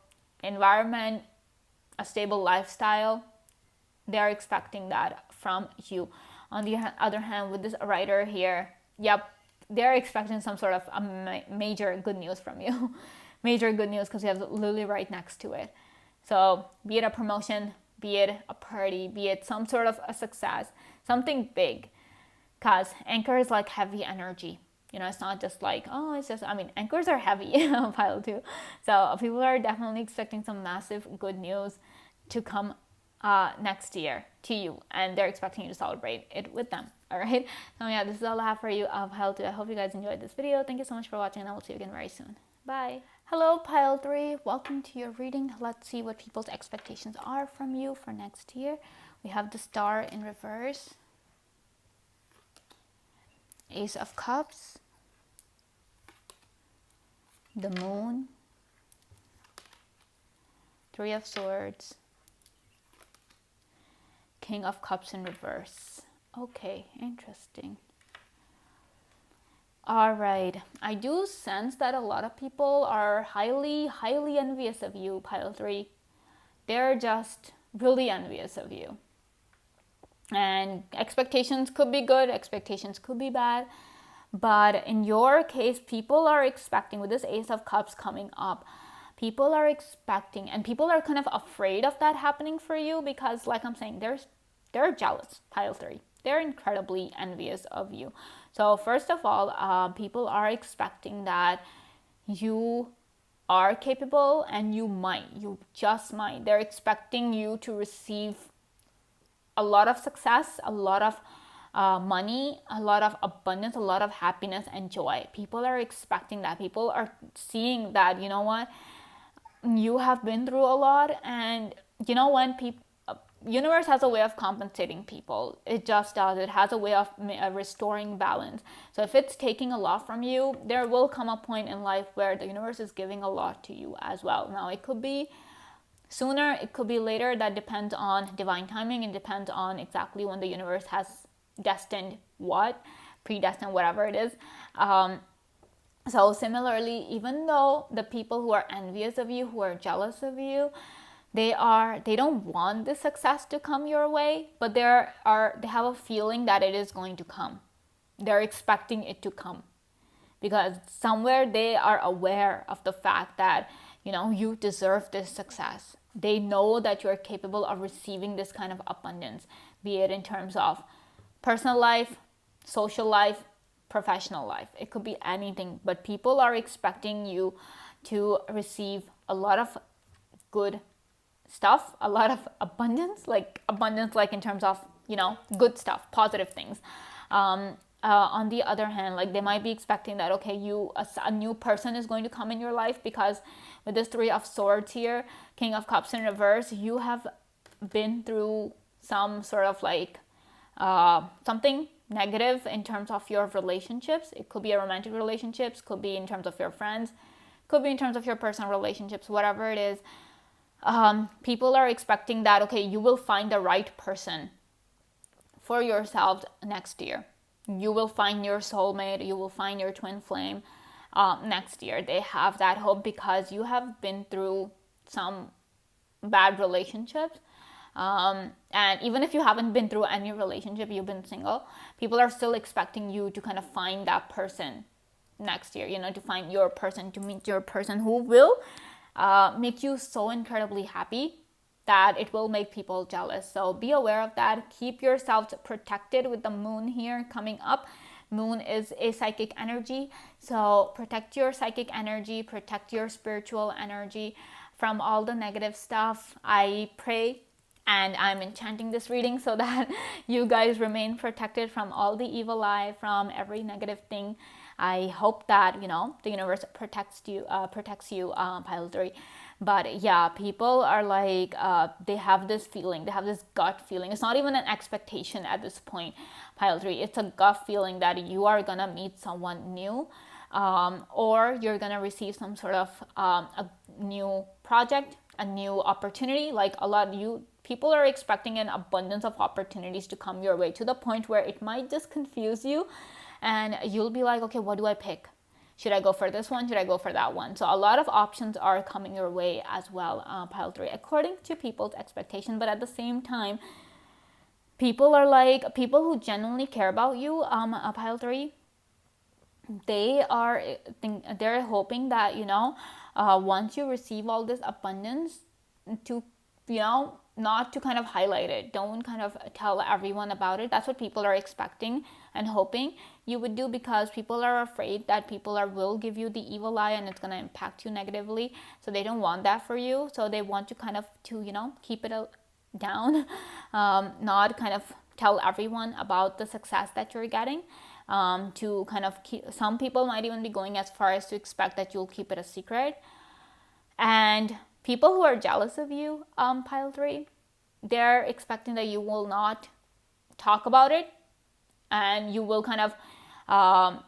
environment, a stable lifestyle. They're expecting that from you. On the other hand, with this writer here, yep, they're expecting some sort of a major good news from you. Major good news, because you have Lily right next to it. So be it a promotion, be it a party, be it some sort of a success, something big. Because anchor is like heavy energy. It's not just like, oh, it's just, anchors are heavy, pile 2. So people are definitely expecting some massive good news to come next year to you, and they're expecting you to celebrate it with them. All right. So yeah, this is all I have for you of pile 2. I hope you guys enjoyed this video. Thank you so much for watching, and I will see you again very soon. Bye. Hello, pile 3. Welcome to your reading. Let's see what people's expectations are from you for next year. We have the Star in reverse, Ace of Cups, the Moon, Three of Swords, King of Cups in reverse. Okay, interesting. All right, I do sense that a lot of people are highly envious of you, pile 3. They're just really envious of you. And expectations could be good, expectations could be bad. But in your case, people are expecting, with this Ace of Cups coming up, people are expecting, and people are kind of afraid of that happening for you, because like I'm saying, they're jealous, pile 3. They're incredibly envious of you. So first of all, people are expecting that you are capable, and you just might. They're expecting you to receive a lot of success, a lot of money, a lot of abundance, a lot of happiness and joy. People are expecting that. People are seeing that, you know what, you have been through a lot, and when people, universe has a way of compensating people. It just does. It has a way of restoring balance. So if it's taking a lot from you, there will come a point in life where the universe is giving a lot to you as well. Now, it could be sooner, it could be later. That depends on divine timing. It depends on exactly when the universe has destined what, predestined, whatever it is. So similarly, even though the people who are envious of you, who are jealous of you, they don't want the success to come your way, but they have a feeling that it is going to come. They're expecting it to come, because somewhere they are aware of the fact that you deserve this success. They know that you're capable of receiving this kind of abundance, be it in terms of personal life, social life, professional life. It could be anything, but people are expecting you to receive a lot of good stuff, a lot of abundance like in terms of good stuff, positive things. On the other hand, like, they might be expecting that, okay, a new person is going to come in your life, because with this Three of Swords here, King of Cups in reverse, you have been through some sort of like something negative in terms of your relationships. It could be a romantic relationships, could be in terms of your friends, could be in terms of your personal relationships, whatever it is. People are expecting that, okay, you will find the right person for yourself next year. You will find your soulmate, you will find your twin flame next year. They have that hope, because you have been through some bad relationships. And even if you haven't been through any relationship, you've been single, people are still expecting you to kind of find that person next year, to find your person, to meet your person who will make you so incredibly happy that it will make people jealous. So be aware of that. Keep yourself protected with the Moon here coming up. Moon is a psychic energy, so protect your psychic energy, protect your spiritual energy from all the negative stuff. I pray And I'm enchanting this reading so that you guys remain protected from all the evil eye, from every negative thing. I hope that, the universe protects you, pile 3. But yeah, people are like, they have this feeling, they have this gut feeling. It's not even an expectation at this point, pile 3. It's a gut feeling that you are gonna meet someone new, or you're gonna receive some sort of a new project, a new opportunity. Like a lot of you people are expecting an abundance of opportunities to come your way, to the point where it might just confuse you, and you'll be like, okay, what do I pick? Should I go for this one? Should I go for that one? So a lot of options are coming your way as well, pile 3, according to people's expectation. But at the same time, people who genuinely care about you, pile 3, they're hoping that, once you receive all this abundance, to, not to kind of highlight it, don't kind of tell everyone about it. That's what people are expecting and hoping you would do, because people are afraid that people will give you the evil eye and it's going to impact you negatively. So they don't want that for you. So they want to kind of keep it down, not kind of tell everyone about the success that you're getting. To kind of some people might even be going as far as to expect that you'll keep it a secret. And people who are jealous of you, pile 3, they're expecting that you will not talk about it, and you will kind of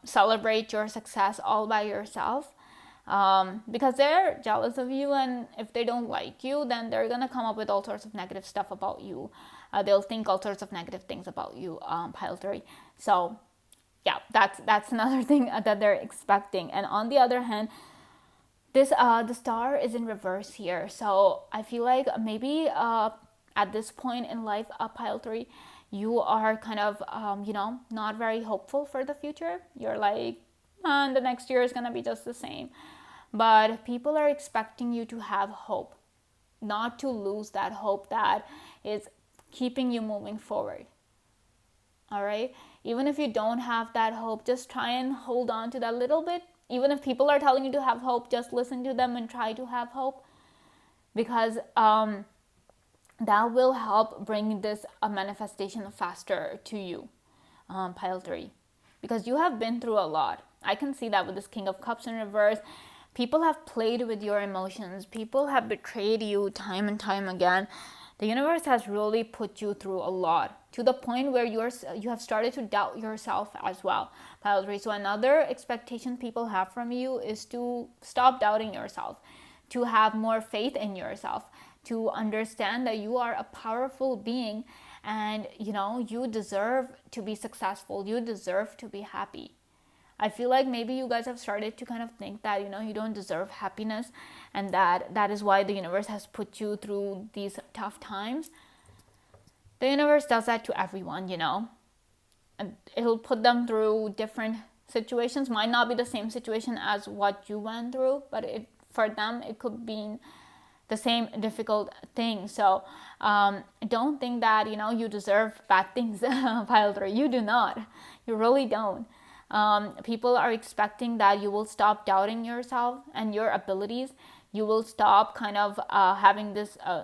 celebrate your success all by yourself, because they're jealous of you. And if they don't like you, then they're gonna come up with all sorts of negative stuff about you. They'll think all sorts of negative things about you, pile 3. So yeah, that's another thing that they're expecting. And on the other hand, this the star is in reverse here. So I feel like maybe at this point in life, pile 3, you are kind of not very hopeful for the future. You're like, the next year is gonna be just the same. But people are expecting you to have hope, not to lose that hope that is keeping you moving forward. All right, even if you don't have that hope, just try and hold on to that little bit. Even if people are telling you to have hope, just listen to them and try to have hope, because that will help bring this manifestation faster to you, pile 3, because you have been through a lot. I can see that with this King of Cups in reverse. People have played with your emotions. People have betrayed you time and time again. The universe has really put you through a lot, to the point where you have started to doubt yourself as well, pile 3. So another expectation people have from you is to stop doubting yourself, to have more faith in yourself, to understand that you are a powerful being, and you deserve to be successful. You deserve to be happy. I feel like maybe you guys have started to kind of think that you don't deserve happiness, and that is why the universe has put you through these tough times. The universe does that to everyone, and it'll put them through different situations. Might not be the same situation as what you went through, but for them it could be the same difficult thing. So don't think that you deserve bad things, pile 3. You do not. You really don't. People are expecting that you will stop doubting yourself and your abilities. You will stop kind of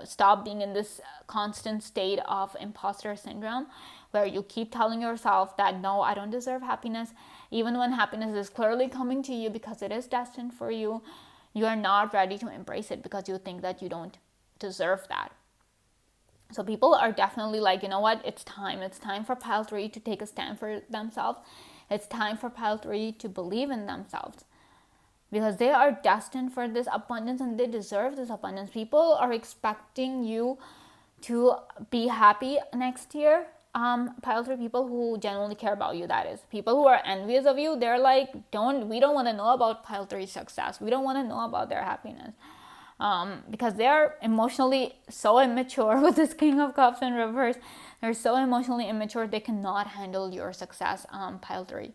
stop being in this constant state of imposter syndrome, where you keep telling yourself that, no, I don't deserve happiness, even when happiness is clearly coming to you because it is destined for you. You are not ready to embrace it because you think that you don't deserve that. So people are definitely like, you know what, it's time for pile 3 to take a stand for themselves. It's time for pile 3 to believe in themselves, because they are destined for this abundance and they deserve this abundance. People are expecting you to be happy next year, pile 3. People who genuinely care about you, that is. People who are envious of you, they're like, we don't want to know about pile 3's success. We don't want to know about their happiness, because they're emotionally so immature. With this King of Cups in reverse, they're so emotionally immature, they cannot handle your success, pile 3.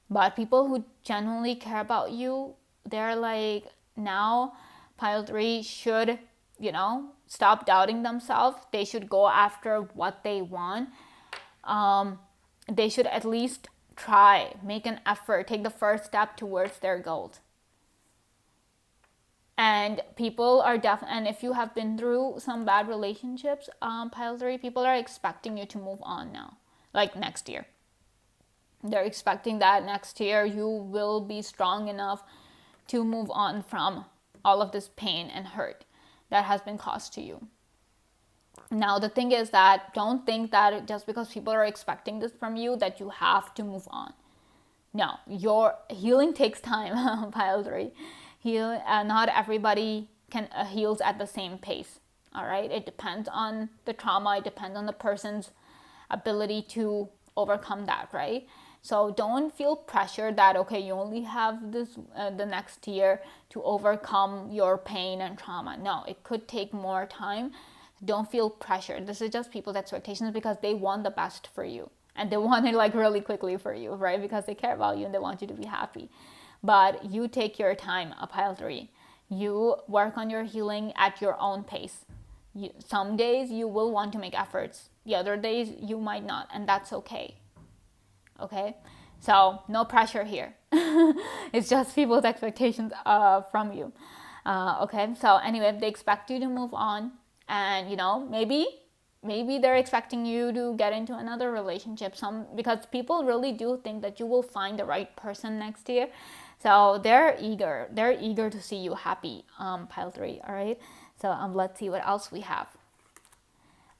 But people who genuinely care about you, they're like, now pile 3 should stop doubting themselves. They should go after what they want. They should at least try, make an effort, take the first step towards their goals. And people are and if you have been through some bad relationships, pile 3, people are expecting you to move on now, like next year. They're expecting that next year you will be strong enough to move on from all of this pain and hurt that has been caused to you. Now, the thing is that don't think that just because people are expecting this from you that you have to move on. No, your healing takes time, pile 3. Not everybody can heals at the same pace. All right, it depends on the trauma. It depends on the person's ability to overcome that, right? So don't feel pressured that, okay, you only have this the next year to overcome your pain and trauma. No, it could take more time. Don't feel pressured. This is just people's expectations because they want the best for you. And they want it like really quickly for you, right? Because they care about you and they want you to be happy. But you take your time, a pile 3. You work on your healing at your own pace. Some days you will want to make efforts. The other days you might not, and that's okay. Okay? So no pressure here. It's just people's expectations from you. Okay? So anyway, they expect you to move on. And, maybe they're expecting you to get into another relationship, because people really do think that you will find the right person next year. So they're eager to see you happy, pile 3. All right, so let's see what else we have.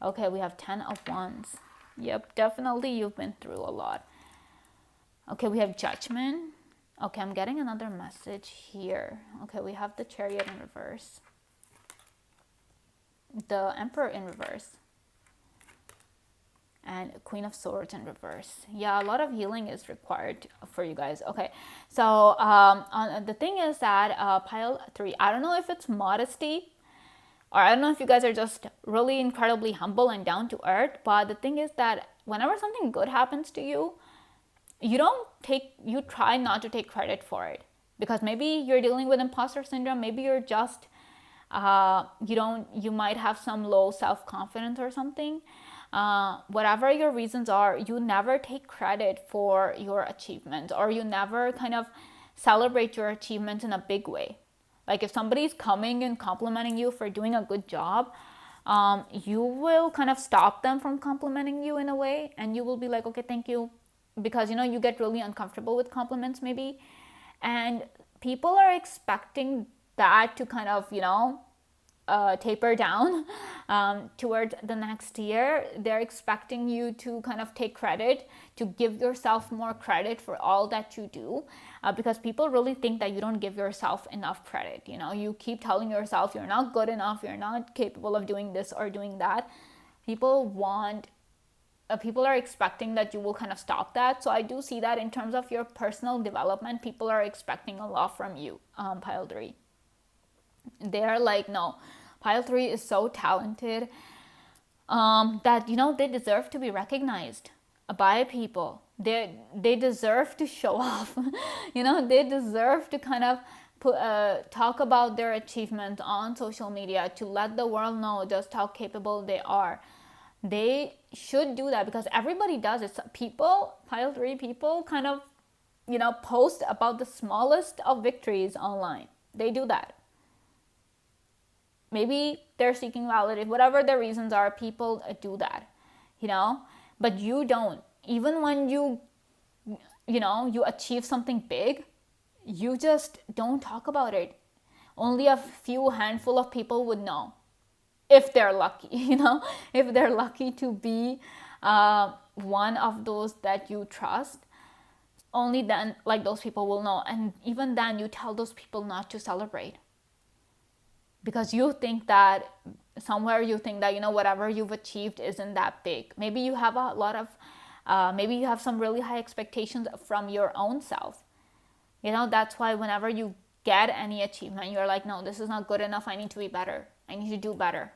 Okay, we have 10 of Wands. Yep, definitely you've been through a lot. Okay, we have Judgment. Okay, I'm getting another message here. Okay, we have the Chariot in reverse, the Emperor in reverse, and Queen of Swords in reverse. Yeah, a lot of healing is required for you guys. Okay, so the thing is that pile 3, I don't know if it's modesty, or I don't know if you guys are just really incredibly humble and down to earth, but the thing is that whenever something good happens to you, you try not to take credit for it, because maybe you're dealing with imposter syndrome. Maybe you're just you might have some low self-confidence or something. Whatever your reasons are, you never take credit for your achievements, or you never kind of celebrate your achievements in a big way. Like if somebody's coming and complimenting you for doing a good job, you will kind of stop them from complimenting you in a way, and you will be like, okay, thank you, because you get really uncomfortable with compliments maybe, and people are expecting that to kind of taper down towards the next year. They're expecting you to kind of take credit, to give yourself more credit for all that you do, because people really think that you don't give yourself enough credit. You keep telling yourself you're not good enough, you're not capable of doing this or doing that. People are expecting that you will kind of stop that. So I do see that in terms of your personal development, people are expecting a lot from you, pile 3. They're like, no, pile 3 is so talented that they deserve to be recognized by people. They deserve to show off. They deserve to kind of talk about their achievements on social media, to let the world know just how capable they are. They should do that, because everybody does it. Pile 3 people kind of post about the smallest of victories online. They do that. Maybe they're seeking validation, whatever their reasons are, people do that, but you don't. Even when you achieve something big, you just don't talk about it. Only a few handful of people would know, if they're lucky, if they're lucky to be one of those that you trust. Only then, like, those people will know. And even then, you tell those people not to celebrate, because you think that whatever you've achieved isn't that big. Maybe you have a lot of maybe you have some really high expectations from your own self. That's why whenever you get any achievement, you're like, no, this is not good enough, I need to be better, I need to do better.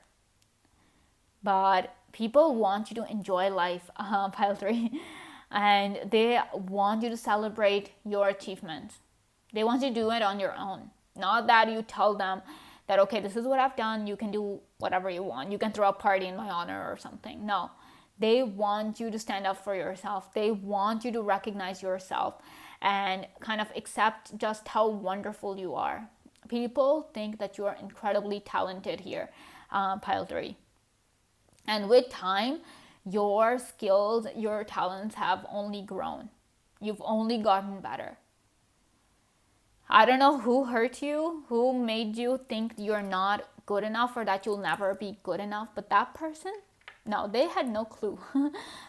But people want you to enjoy life, pile 3, and they want you to celebrate your achievements. They want you to do it on your own, not that you tell them that, okay, this is what I've done, you can do whatever you want, you can throw a party in my honor or something. No, they want you to stand up for yourself. They want you to recognize yourself and kind of accept just how wonderful you are, People think that you are incredibly talented here, pile 3. And with time, your skills, your talents have only grown. You've only gotten better. I don't know who hurt you, who made you think you're not good enough or that you'll never be good enough, but that person, no, they had no clue.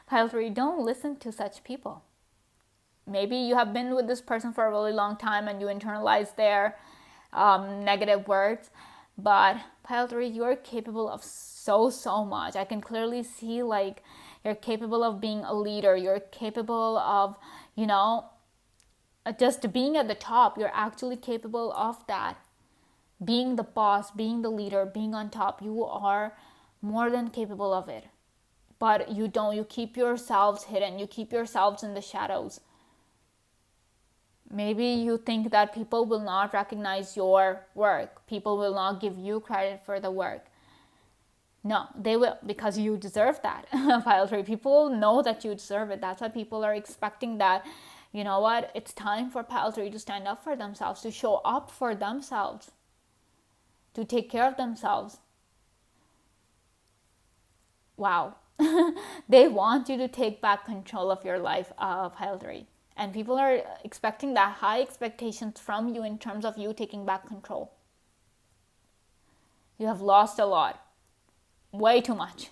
Pile 3, don't listen to such people. Maybe you have been with this person for a really long time and you internalize their negative words, but pile 3, you're capable of so much. I can clearly see like you're capable of being a leader. You're capable of, just being at the top. You're actually capable of that. Being the boss, being the leader, being on top. You are more than capable of it. But you don't. You keep yourselves hidden. You keep yourselves in the shadows. Maybe you think that people will not recognize your work. People will not give you credit for the work. No, they will, because you deserve that. Pile 3, people know that you deserve it. That's why people are expecting that. You know what? It's time for pile 3 to stand up for themselves, to show up for themselves, to take care of themselves. Wow. They want you to take back control of your life, pile 3. And people are expecting that, high expectations from you in terms of you taking back control. You have lost a lot. Way too much.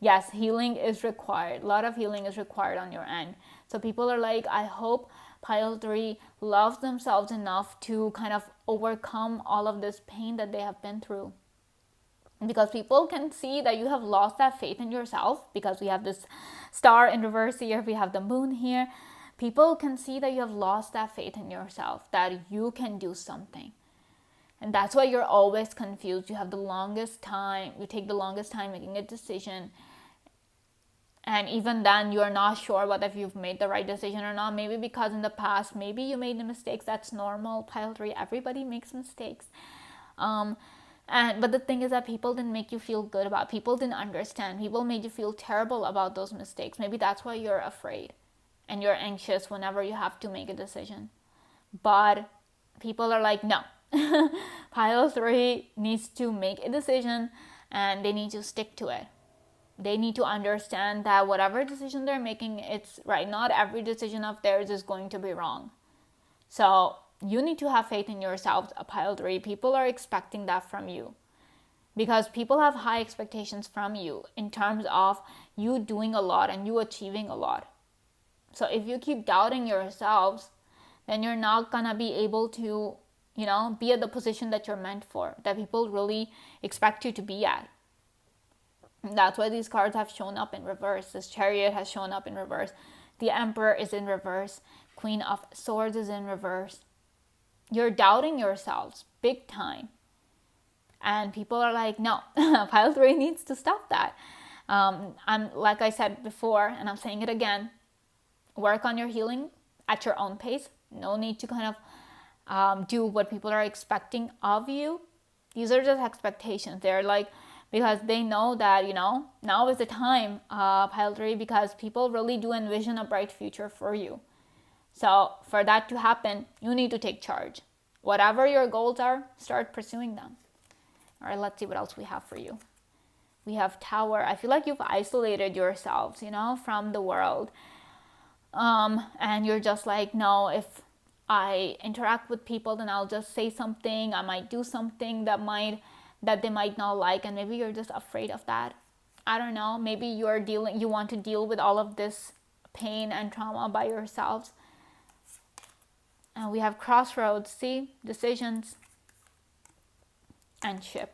Yes, healing is required. A lot of healing is required on your end. So people are like, I hope pile 3 loves themselves enough to kind of overcome all of this pain that they have been through. Because people can see that you have lost that faith in yourself, because we have this star in reverse here, we have the moon here. People can see that you have lost that faith in yourself, that you can do something. And that's why you're always confused. You have the longest time, you take the longest time making a decision. And even then, you're not sure whether if you've made the right decision or not. Maybe because in the past, maybe you made the mistakes. That's normal, pile 3. Everybody makes mistakes. But the thing is that people didn't make you feel good about it. People didn't understand. People made you feel terrible about those mistakes. Maybe that's why you're afraid and you're anxious whenever you have to make a decision. But people are like, no. Pile 3 needs to make a decision and they need to stick to it. They need to understand that whatever decision they're making, it's right. Not every decision of theirs is going to be wrong. So you need to have faith in yourselves, pile 3. People are expecting that from you, because people have high expectations from you in terms of you doing a lot and you achieving a lot. So if you keep doubting yourselves, then you're not gonna be able to, be at the position that you're meant for, that people really expect you to be at. That's why these cards have shown up in reverse. This Chariot has shown up in reverse. The Emperor is in reverse. Queen of Swords is in reverse. You're doubting yourselves big time. And people are like, no, pile 3 needs to stop that. I'm like I said before, and I'm saying it again, work on your healing at your own pace. No need to kind of do what people are expecting of you. These are just expectations. They're like, because they know that, now is the time, pile 3, because people really do envision a bright future for you. So for that to happen, you need to take charge. Whatever your goals are, start pursuing them. All right, let's see what else we have for you. We have Tower. I feel like you've isolated yourselves, from the world. And you're just like, no, if I interact with people, then I'll just say something. I might do something that they might not like, and maybe you're just afraid of that. I don't know. Maybe you want to deal with all of this pain and trauma by yourselves. And we have Crossroads, see, decisions and Ship.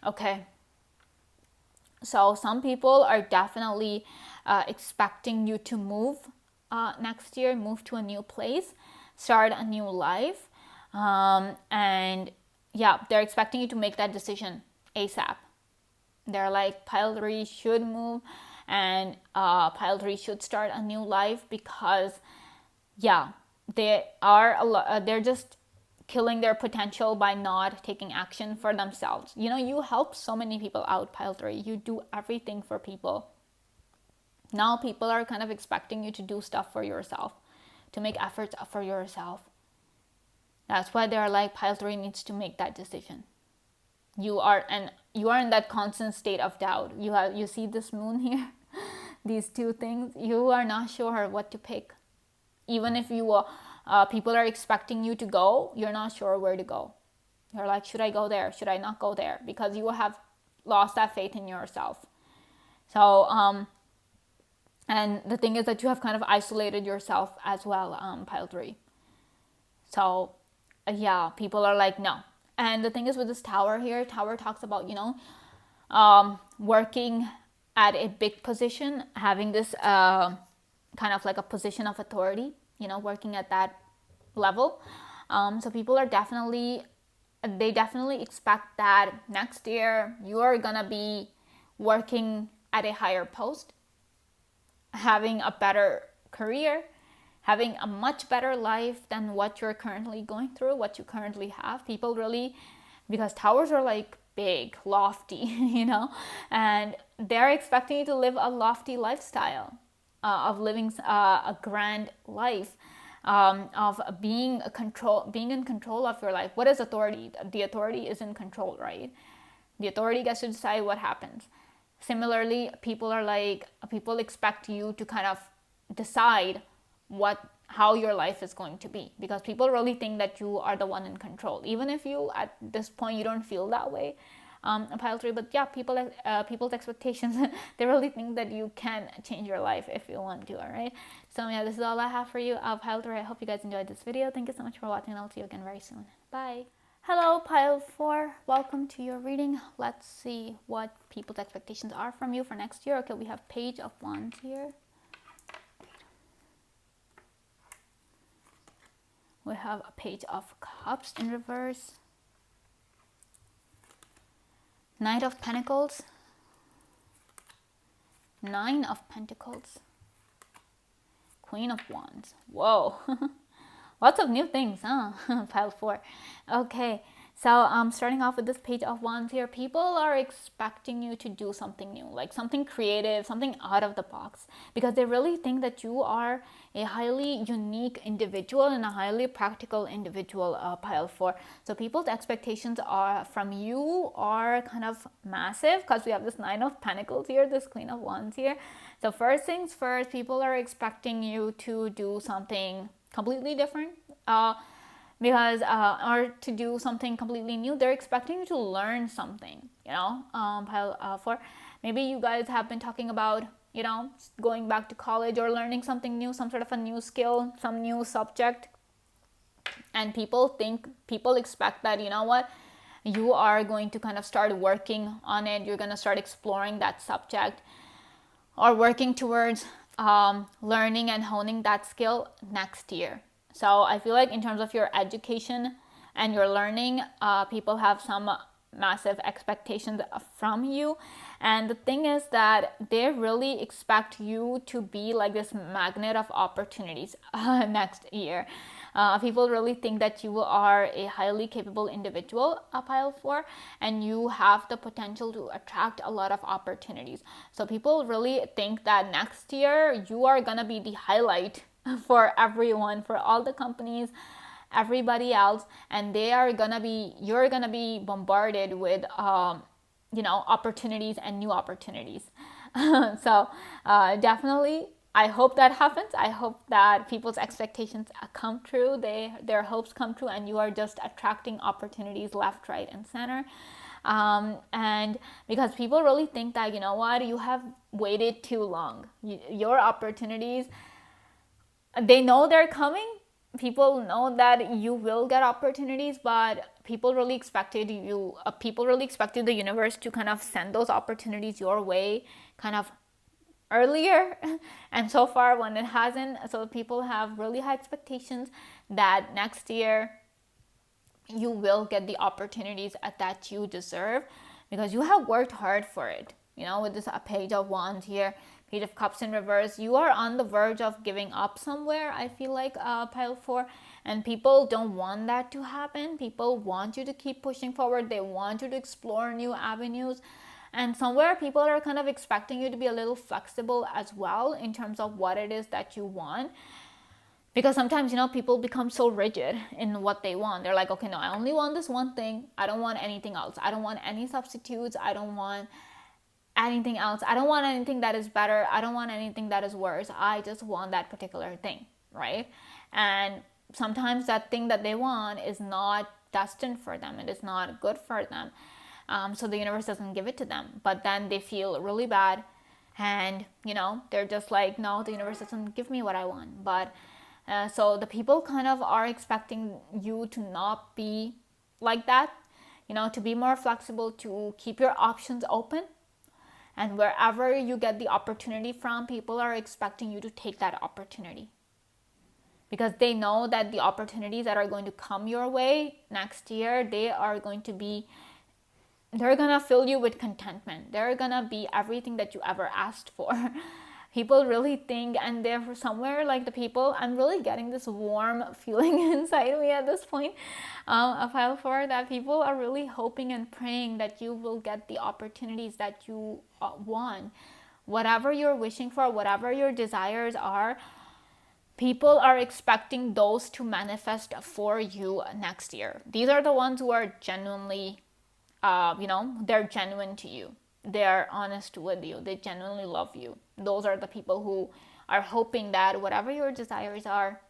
Okay. So some people are definitely expecting you to move next year, move to a new place, start a new life. And yeah, they're expecting you to make that decision ASAP. They're like, pile 3 should move and pile 3 should start a new life, because yeah, they're just killing their potential by not taking action for themselves. You help so many people out, pile 3. You do everything for people. Now people are kind of expecting you to do stuff for yourself, to make efforts for yourself. That's why they're like, pile 3 needs to make that decision. You are in that constant state of doubt. You see this moon here, these two things. You are not sure what to pick. Even if people are expecting you to go, you're not sure where to go. You're like, should I go there? Should I not go there? Because you have lost that faith in yourself. So and the thing is that you have kind of isolated yourself as well, pile 3. So yeah, people are like, no. And the thing is with this tower here, tower talks about, working at a big position, having this kind of like a position of authority, working at that level. So people are definitely expect that next year you are gonna be working at a higher post, having a better career, having a much better life than what you're currently going through, what you currently have. People really, because towers are like big, lofty, and they're expecting you to live a lofty lifestyle, of living a grand life, of being in control of your life. What is authority? The authority is in control, right? The authority gets to decide what happens. Similarly, people expect you to kind of decide how your life is going to be, because people really think that you are the one in control, even if you at this point you don't feel that way, pile 3. But yeah, people's expectations, they really think that you can change your life if you want to. All right, so yeah, this is all I have for you, pile 3. I hope you guys enjoyed this video. Thank you so much for watching, and I'll see you again very soon. Bye. Hello, pile 4. Welcome to your reading. Let's see what people's expectations are from you for next year. Okay, we have Page of Wands here. We have a Page of Cups in reverse. Knight of Pentacles. 9 of Pentacles. Queen of Wands. Whoa. Lots of new things, huh? Pile 4. Okay. So starting off with this Page of Wands here, people are expecting you to do something new, like something creative, something out of the box, because they really think that you are a highly unique individual and a highly practical individual, pile 4. So people's expectations from you are kind of massive, because we have this 9 of Pentacles here, this Queen of Wands here. So first things first, people are expecting you to do something completely different, because or to do something completely new. They're expecting you to learn something, pile 4. Maybe you guys have been talking about, going back to college or learning something new, some sort of a new skill, some new subject. And people expect that, you are going to kind of start working on it. You're going to start exploring that subject, or working towards learning and honing that skill next year. So I feel like in terms of your education and your learning, people have some massive expectations from you. And the thing is that they really expect you to be like this magnet of opportunities next year. People really think that you are a highly capable individual, pile 4, and you have the potential to attract a lot of opportunities. So people really think that next year you are gonna be the highlight for everyone, for all the companies, everybody else, and you're gonna be bombarded with opportunities and new opportunities. So definitely, I hope that happens. I hope that people's expectations come true, their hopes come true, and you are just attracting opportunities left, right, and center. And because people really think that, you have waited too long. Your opportunities, they know they're coming. People know that you will get opportunities, but people really expected the universe to kind of send those opportunities your way kind of earlier. And so far, when it hasn't, so people have really high expectations that next year you will get the opportunities that you deserve, because you have worked hard for it. With this Page of Wands here, Page of Cups in reverse, you are on the verge of giving up somewhere, I feel like, pile 4. And people don't want that to happen. People want you to keep pushing forward. They want you to explore new avenues. And somewhere people are kind of expecting you to be a little flexible as well in terms of what it is that you want. Because sometimes, people become so rigid in what they want. They're like, okay, no, I only want this one thing. I don't want anything else. I don't want any substitutes. I don't want anything else. I don't want anything that is better. I don't want anything that is worse. I just want that particular thing, right? And sometimes that thing that they want is not destined for them. It is not good for them. So the universe doesn't give it to them. But then they feel really bad. And, they're just like, no, the universe doesn't give me what I want. But so the people kind of are expecting you to not be like that, to be more flexible, to keep your options open. And wherever you get the opportunity from, people are expecting you to take that opportunity. Because they know that the opportunities that are going to come your way next year, they're going to fill you with contentment. They're going to be everything that you ever asked for. People really think, and they're somewhere like the people, I'm really getting this warm feeling inside me at this point, a file for that people are really hoping and praying that you will get the opportunities that you want. Whatever you're wishing for, whatever your desires are, people are expecting those to manifest for you next year. These are the ones who are genuinely, they're genuine to you. They're honest with you. They genuinely love you. Those are the people who are hoping that whatever your desires are,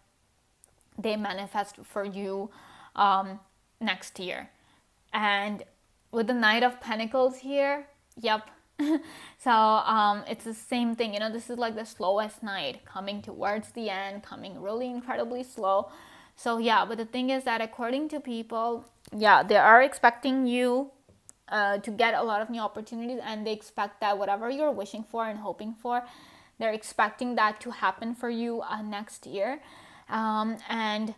they manifest for you next year. And with the Knight of Pentacles here, yep. So it's the same thing. This is like the slowest night, coming towards the end, coming really incredibly slow. So yeah, but the thing is that according to people, yeah, they are expecting you to get a lot of new opportunities, and they expect that whatever you're wishing for and hoping for, they're expecting that to happen for you next year. And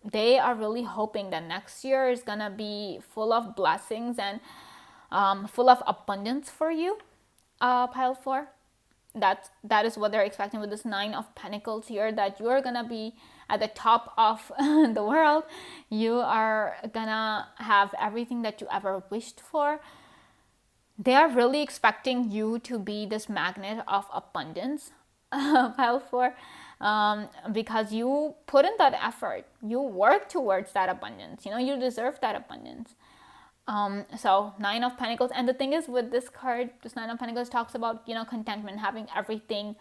they are really hoping that next year is gonna be full of blessings and full of abundance for you, pile 4. That is what they're expecting with this 9 of Pentacles here, that you're gonna be at the top of the world. You are gonna have everything that you ever wished for. They are really expecting you to be this magnet of abundance, pile 4, because you put in that effort. You work towards that abundance. You deserve that abundance. So 9 of Pentacles, and the thing is with this card, this 9 of Pentacles talks about, contentment, having everything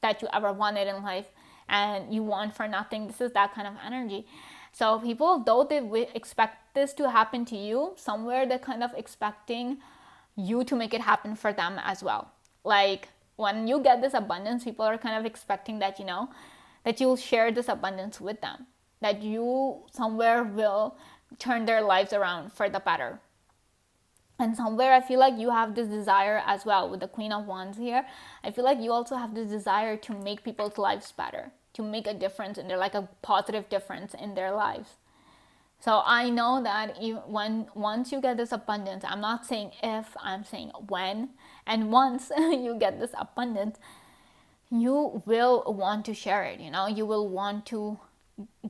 that you ever wanted in life, and you want for nothing. This is that kind of energy. So people, though they expect this to happen to you, somewhere they're kind of expecting you to make it happen for them as well. Like when you get this abundance, people are kind of expecting that, that you'll share this abundance with them, that you somewhere will turn their lives around for the better. And somewhere I feel like you have this desire as well with the Queen of Wands here. I feel like you also have this desire to make people's lives better, to make a difference in their, like a positive difference in their lives. So I know that once you get this abundance, I'm not saying if, I'm saying when, and once you get this abundance, you will want to share it. You will want to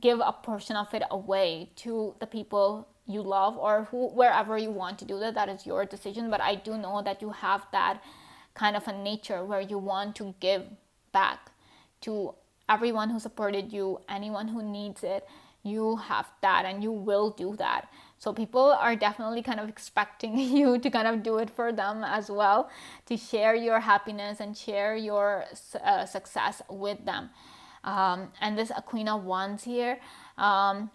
give a portion of it away to the people you love, or wherever you want to do that. That is your decision. But I do know that you have that kind of a nature where you want to give back to everyone who supported you, anyone who needs it. You have that, and you will do that. So people are definitely kind of expecting you to kind of do it for them as well, to share your happiness and share your success with them. And this Queen of Wands here,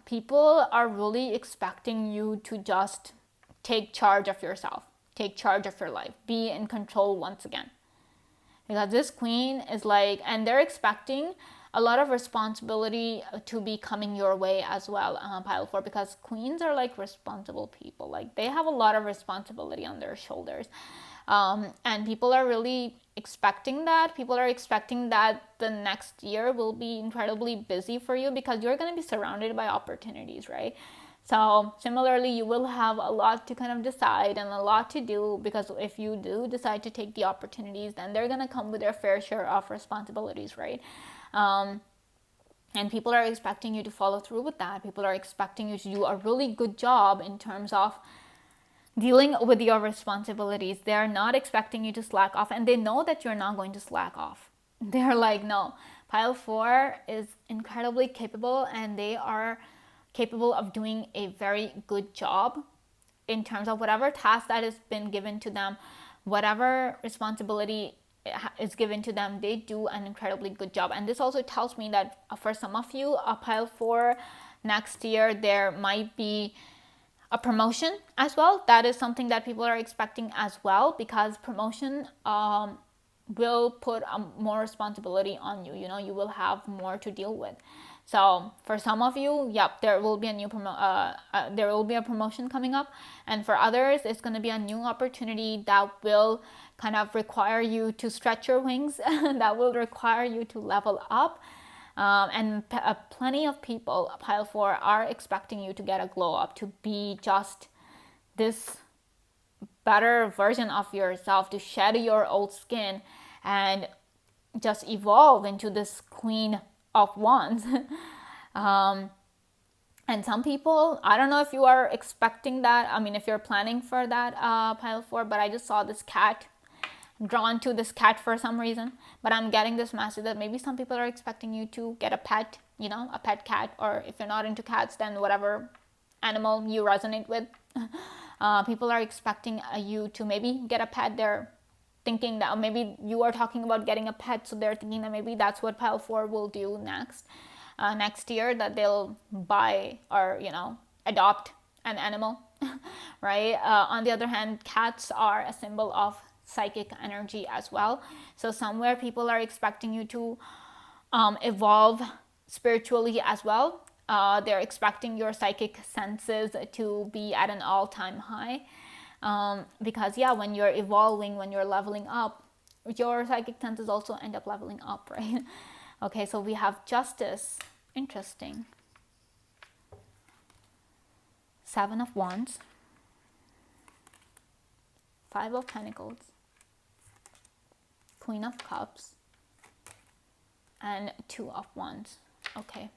people are really expecting you to just take charge of yourself, take charge of your life, be in control once again. Because this Queen is like, and they're expecting a lot of responsibility to be coming your way as well, pile 4, because queens are like responsible people. Like they have a lot of responsibility on their shoulders. And people are really expecting that. People are expecting that the next year will be incredibly busy for you, because you're going to be surrounded by opportunities, right? So similarly, you will have a lot to kind of decide and a lot to do, because if you do decide to take the opportunities, then they're going to come with their fair share of responsibilities, right? And people are expecting you to follow through with that. People are expecting you to do a really good job in terms of dealing with your responsibilities. They're not expecting you to slack off, and they know that you're not going to slack off. They're like, no, Pile 4 is incredibly capable, and they are capable of doing a very good job in terms of whatever task that has been given to them, whatever responsibility is given to them. They do an incredibly good job. And this also tells me that for some of you, a Pile 4, next year there might be a promotion as well. That is something that people are expecting as well, because promotion will put more responsibility on you. You will have more to deal with. So for some of you, yep, there will be a promotion coming up, and for others, it's going to be a new opportunity that will kind of require you to stretch your wings, that will require you to level up. And plenty of people, Pile 4, are expecting you to get a glow up, to be just this better version of yourself, to shed your old skin and just evolve into this Queen of Wands. And some people, I don't know if you are expecting that, if you're planning for that Pile 4, but I just saw this cat, drawn to this cat for some reason. But I'm getting this message that maybe some people are expecting you to get a pet, a pet cat, or if you're not into cats, then whatever animal you resonate with. People are expecting you to maybe get a pet. They're thinking that maybe you are talking about getting a pet, so they're thinking that maybe that's what Pile 4 will do next year, that they'll buy or adopt an animal. Right? On the other hand, cats are a symbol of psychic energy as well. So somewhere people are expecting you to evolve spiritually as well. They're expecting your psychic senses to be at an all-time high. Because when you're evolving, when you're leveling up, your psychic senses also end up leveling up, right? Okay, so we have Justice. Interesting. 7 of Wands, 5 of Pentacles, Queen of Cups, and 2 of Wands. Okay.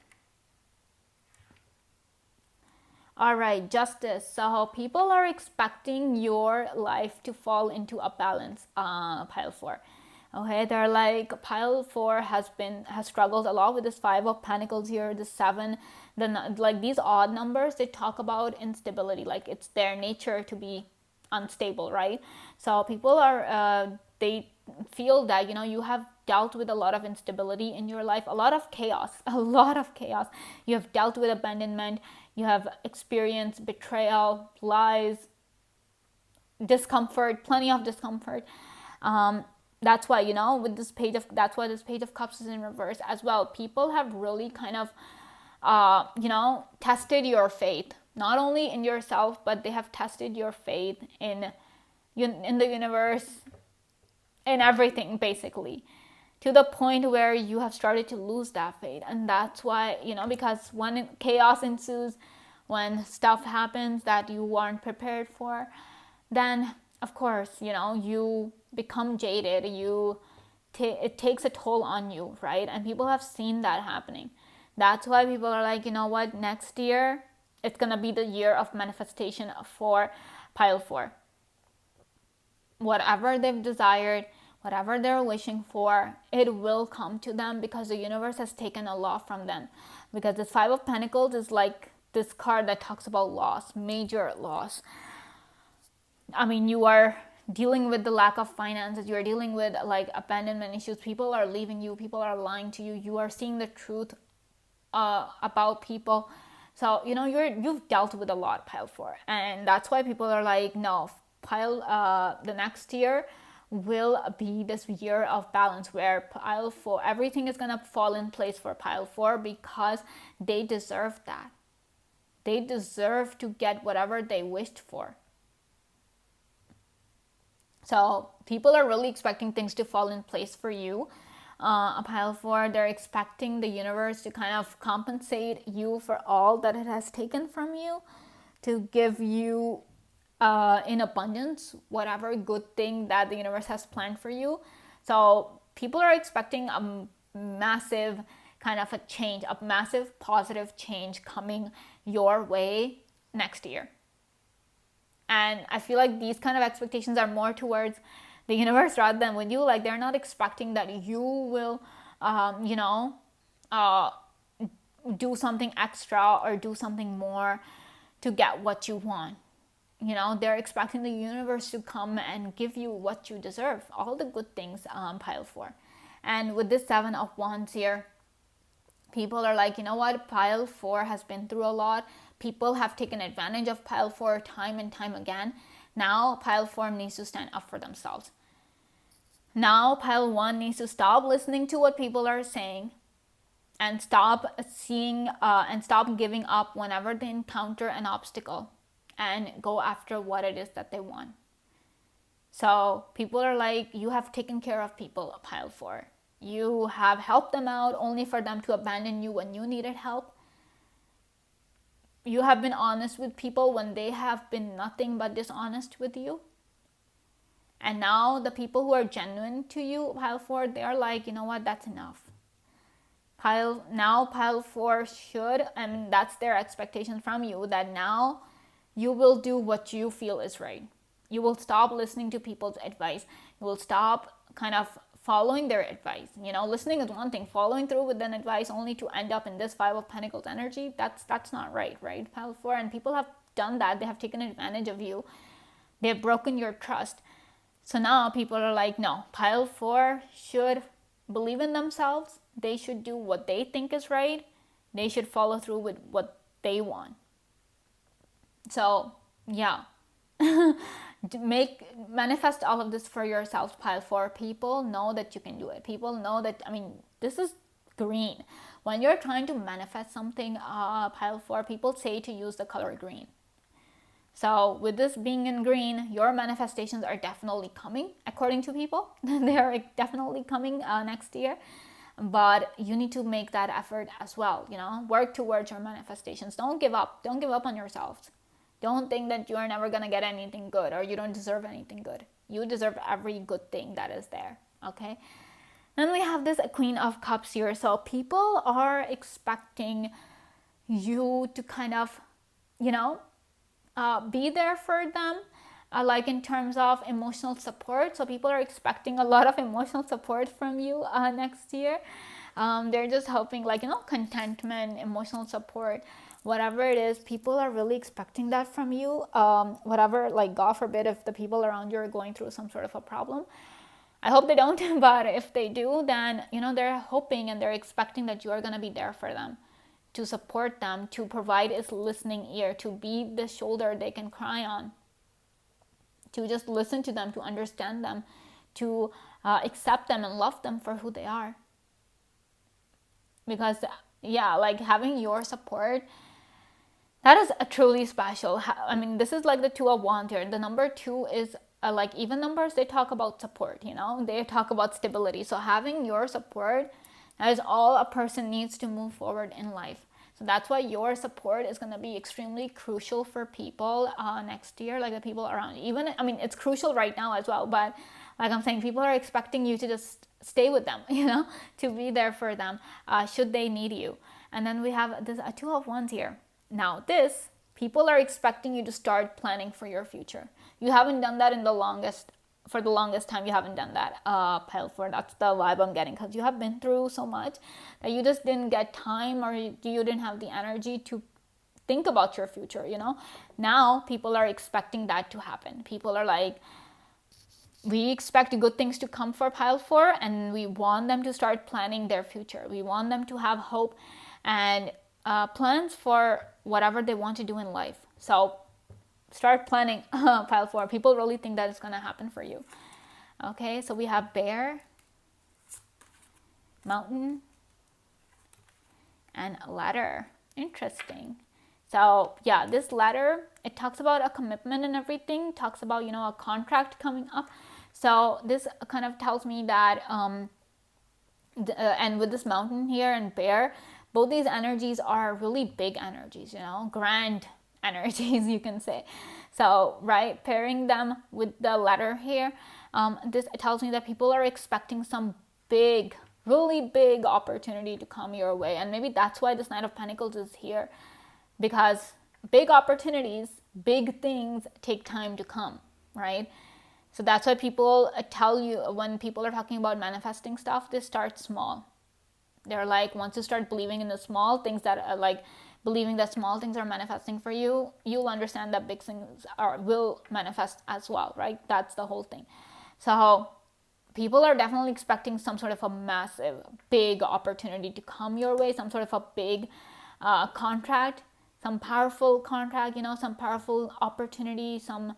All right, Justice. So people are expecting your life to fall into a balance, Pile 4. Okay, they're like, Pile 4 has struggled a lot with this 5 of Pentacles here, the 7, like these odd numbers, they talk about instability, like it's their nature to be unstable, right? So people are, they feel that, you have dealt with a lot of instability in your life, a lot of chaos. You have dealt with abandonment, you have experienced betrayal, lies, discomfort, plenty of discomfort. That's why, with this that's why this Page of Cups is in reverse as well. People have really kind of, tested your faith, not only in yourself, but they have tested your faith in the universe, in everything, basically, to the point where you have started to lose that faith. And that's why, because when chaos ensues, when stuff happens that you aren't prepared for, then of course, you become jaded. It takes a toll on you, right? And people have seen that happening. That's why people are like, what, next year, it's going to be the year of manifestation for Pile 4. Whatever they've desired, whatever they're wishing for, it will come to them, because the universe has taken a lot from them. Because this 5 of Pentacles is like this card that talks about loss, major loss. You are dealing with the lack of finances, you're dealing with like abandonment issues, people are leaving you, people are lying to you, you are seeing the truth about people. So you've dealt with a lot, Pile 4, and that's why people are like, no, the next year will be this year of balance, where Pile 4, everything is gonna fall in place for Pile 4, because they deserve that. They deserve to get whatever they wished for. So people are really expecting things to fall in place for you. Pile 4, they're expecting the universe to kind of compensate you for all that it has taken from you, to give you in abundance whatever good thing that the universe has planned for you. So people are expecting a massive kind of a change, a massive positive change coming your way next year. And I feel like these kind of expectations are more towards the universe rather than with you. Like, they're not expecting that you will you know, uh, do something extra or do something more to get what you want. You know, they're expecting the universe to come and give you what you deserve, all the good things, pile 4. And with this 7 of Wands here, people are like, you know what, pile 4 has been through a lot. People have taken advantage of pile 4 time and time again. Now pile 4 needs to stand up for themselves. Now pile 1 needs to stop listening to what people are saying and stop seeing and stop giving up whenever they encounter an obstacle, and go after what it is that they want. So people are like, you have taken care of people, pile 4. You have helped them out only for them to abandon you when you needed help. You have been honest with people when they have been nothing but dishonest with you. And now the people who are genuine to you, pile 4, they are like, you know what, that's enough. Pile 4 should, and that's their expectation from you, that now you will do what you feel is right. You will stop listening to people's advice. You will stop kind of following their advice. You know, listening is one thing. Following through with an advice only to end up in this 5 of Pentacles energy, that's not right, right? Pile 4, and people have done that. They have taken advantage of you. They have broken your trust. So now people are like, no, pile 4 should believe in themselves. They should do what they think is right. They should follow through with what they want. So yeah, manifest all of this for yourself, pile 4. People know that you can do it. People know that, I mean, this is green. When you're trying to manifest something, pile 4, people say to use the color green. So with this being in green, your manifestations are definitely coming, according to people. They are definitely coming next year. But you need to make that effort as well, you know, work towards your manifestations. Don't give up. Don't give up on yourselves. Don't think that you're never going to get anything good or you don't deserve anything good. You deserve every good thing that is there, okay? Then we have this Queen of Cups here. So people are expecting you to kind of, you know, be there for them, like in terms of emotional support. So people are expecting a lot of emotional support from you next year. They're just hoping, like, you know, contentment, emotional support, whatever it is. People are really expecting that from you. Whatever, like, God forbid if the people around you are going through some sort of a problem. I hope they don't, but if they do, then, you know, they're hoping and they're expecting that you are going to be there for them, to support them, to provide a listening ear, to be the shoulder they can cry on, to just listen to them, to understand them, to accept them and love them for who they are. Because, yeah, like having your support, that is a truly special. I mean, this is like the 2 of Wands here. The number 2 is like even numbers, they talk about support, you know, they talk about stability. So having your support, that is all a person needs to move forward in life. So that's why your support is going to be extremely crucial for people next year, like the people around you. Even, I mean, it's crucial right now as well, but like I'm saying, people are expecting you to just stay with them, you know, to be there for them should they need you. And then we have this 2 of Wands here. Now this, people are expecting you to start planning for your future. You haven't done that for the longest time. You haven't done that, pile 4. That's the vibe I'm getting, because you have been through so much that you just didn't get time, or you didn't have the energy to think about your future, you know. Now people are expecting that to happen. People are like, we expect good things to come for pile 4, and we want them to start planning their future. We want them to have hope and plans for whatever they want to do in life. So start planning, pile 4. People really think that it's going to happen for you. Okay, so we have Bear, Mountain, and Ladder. Interesting. So yeah, this ladder, it talks about a commitment and everything. Talks about, you know, a contract coming up. So this kind of tells me that, and with this Mountain here and Bear, both these energies are really big energies, you know, grand energies, you can say. So, right, pairing them with the ladder here, this tells me that people are expecting some big, really big opportunity to come your way. And maybe that's why this Knight of Pentacles is here, because big opportunities, big things take time to come, right? So that's why people tell you, when people are talking about manifesting stuff, they start small. They're like, once you start believing in the small things that are like believing that small things are manifesting for you, you'll understand that big things will manifest as well, right? That's the whole thing. So people are definitely expecting some sort of a massive, big opportunity to come your way, some sort of a big contract, some powerful contract, some powerful opportunity, some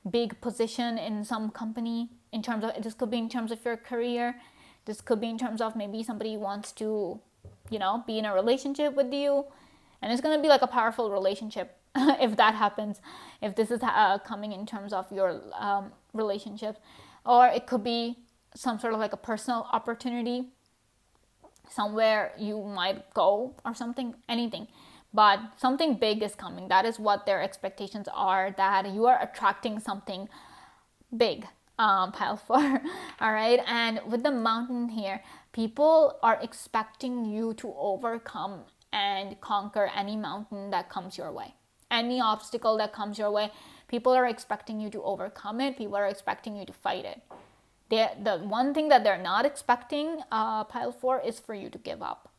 big position in some company. In terms of, this could be in terms of your career, this could be in terms of maybe somebody wants to be in a relationship with you, and it's going to be like a powerful relationship if that happens, if this is coming in terms of your relationships. Or it could be some sort of like a personal opportunity, somewhere you might go or something, anything, but something big is coming. That is what their expectations are, that you are attracting something big, pile 4. All right, and with the mountain here, people are expecting you to overcome and conquer any mountain that comes your way, any obstacle that comes your way. People are expecting you to overcome it. People are expecting you to fight it. The one thing that they're not expecting, pile 4, is for you to give up.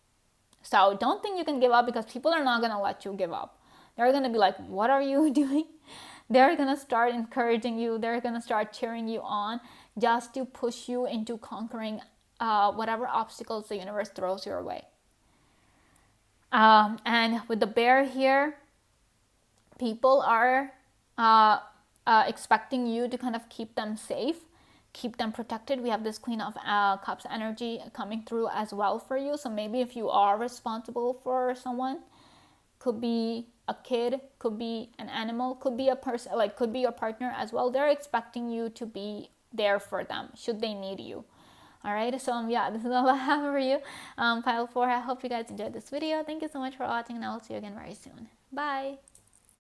So don't think you can give up, because people are not going to let you give up. They're going to be like, what are you doing? They're going to start encouraging you. They're going to start cheering you on, just to push you into conquering whatever obstacles the universe throws your way. And with the bear here, people are expecting you to kind of keep them safe, keep them protected. We have this Queen of Cups energy coming through as well for you. So maybe if you are responsible for someone, could be a kid, could be an animal, could be a person, like could be your partner as well. They're expecting you to be there for them should they need you. All right, so yeah, this is all I have for you, pile 4. I hope you guys enjoyed this video. Thank you so much for watching, and I will see you again very soon. Bye.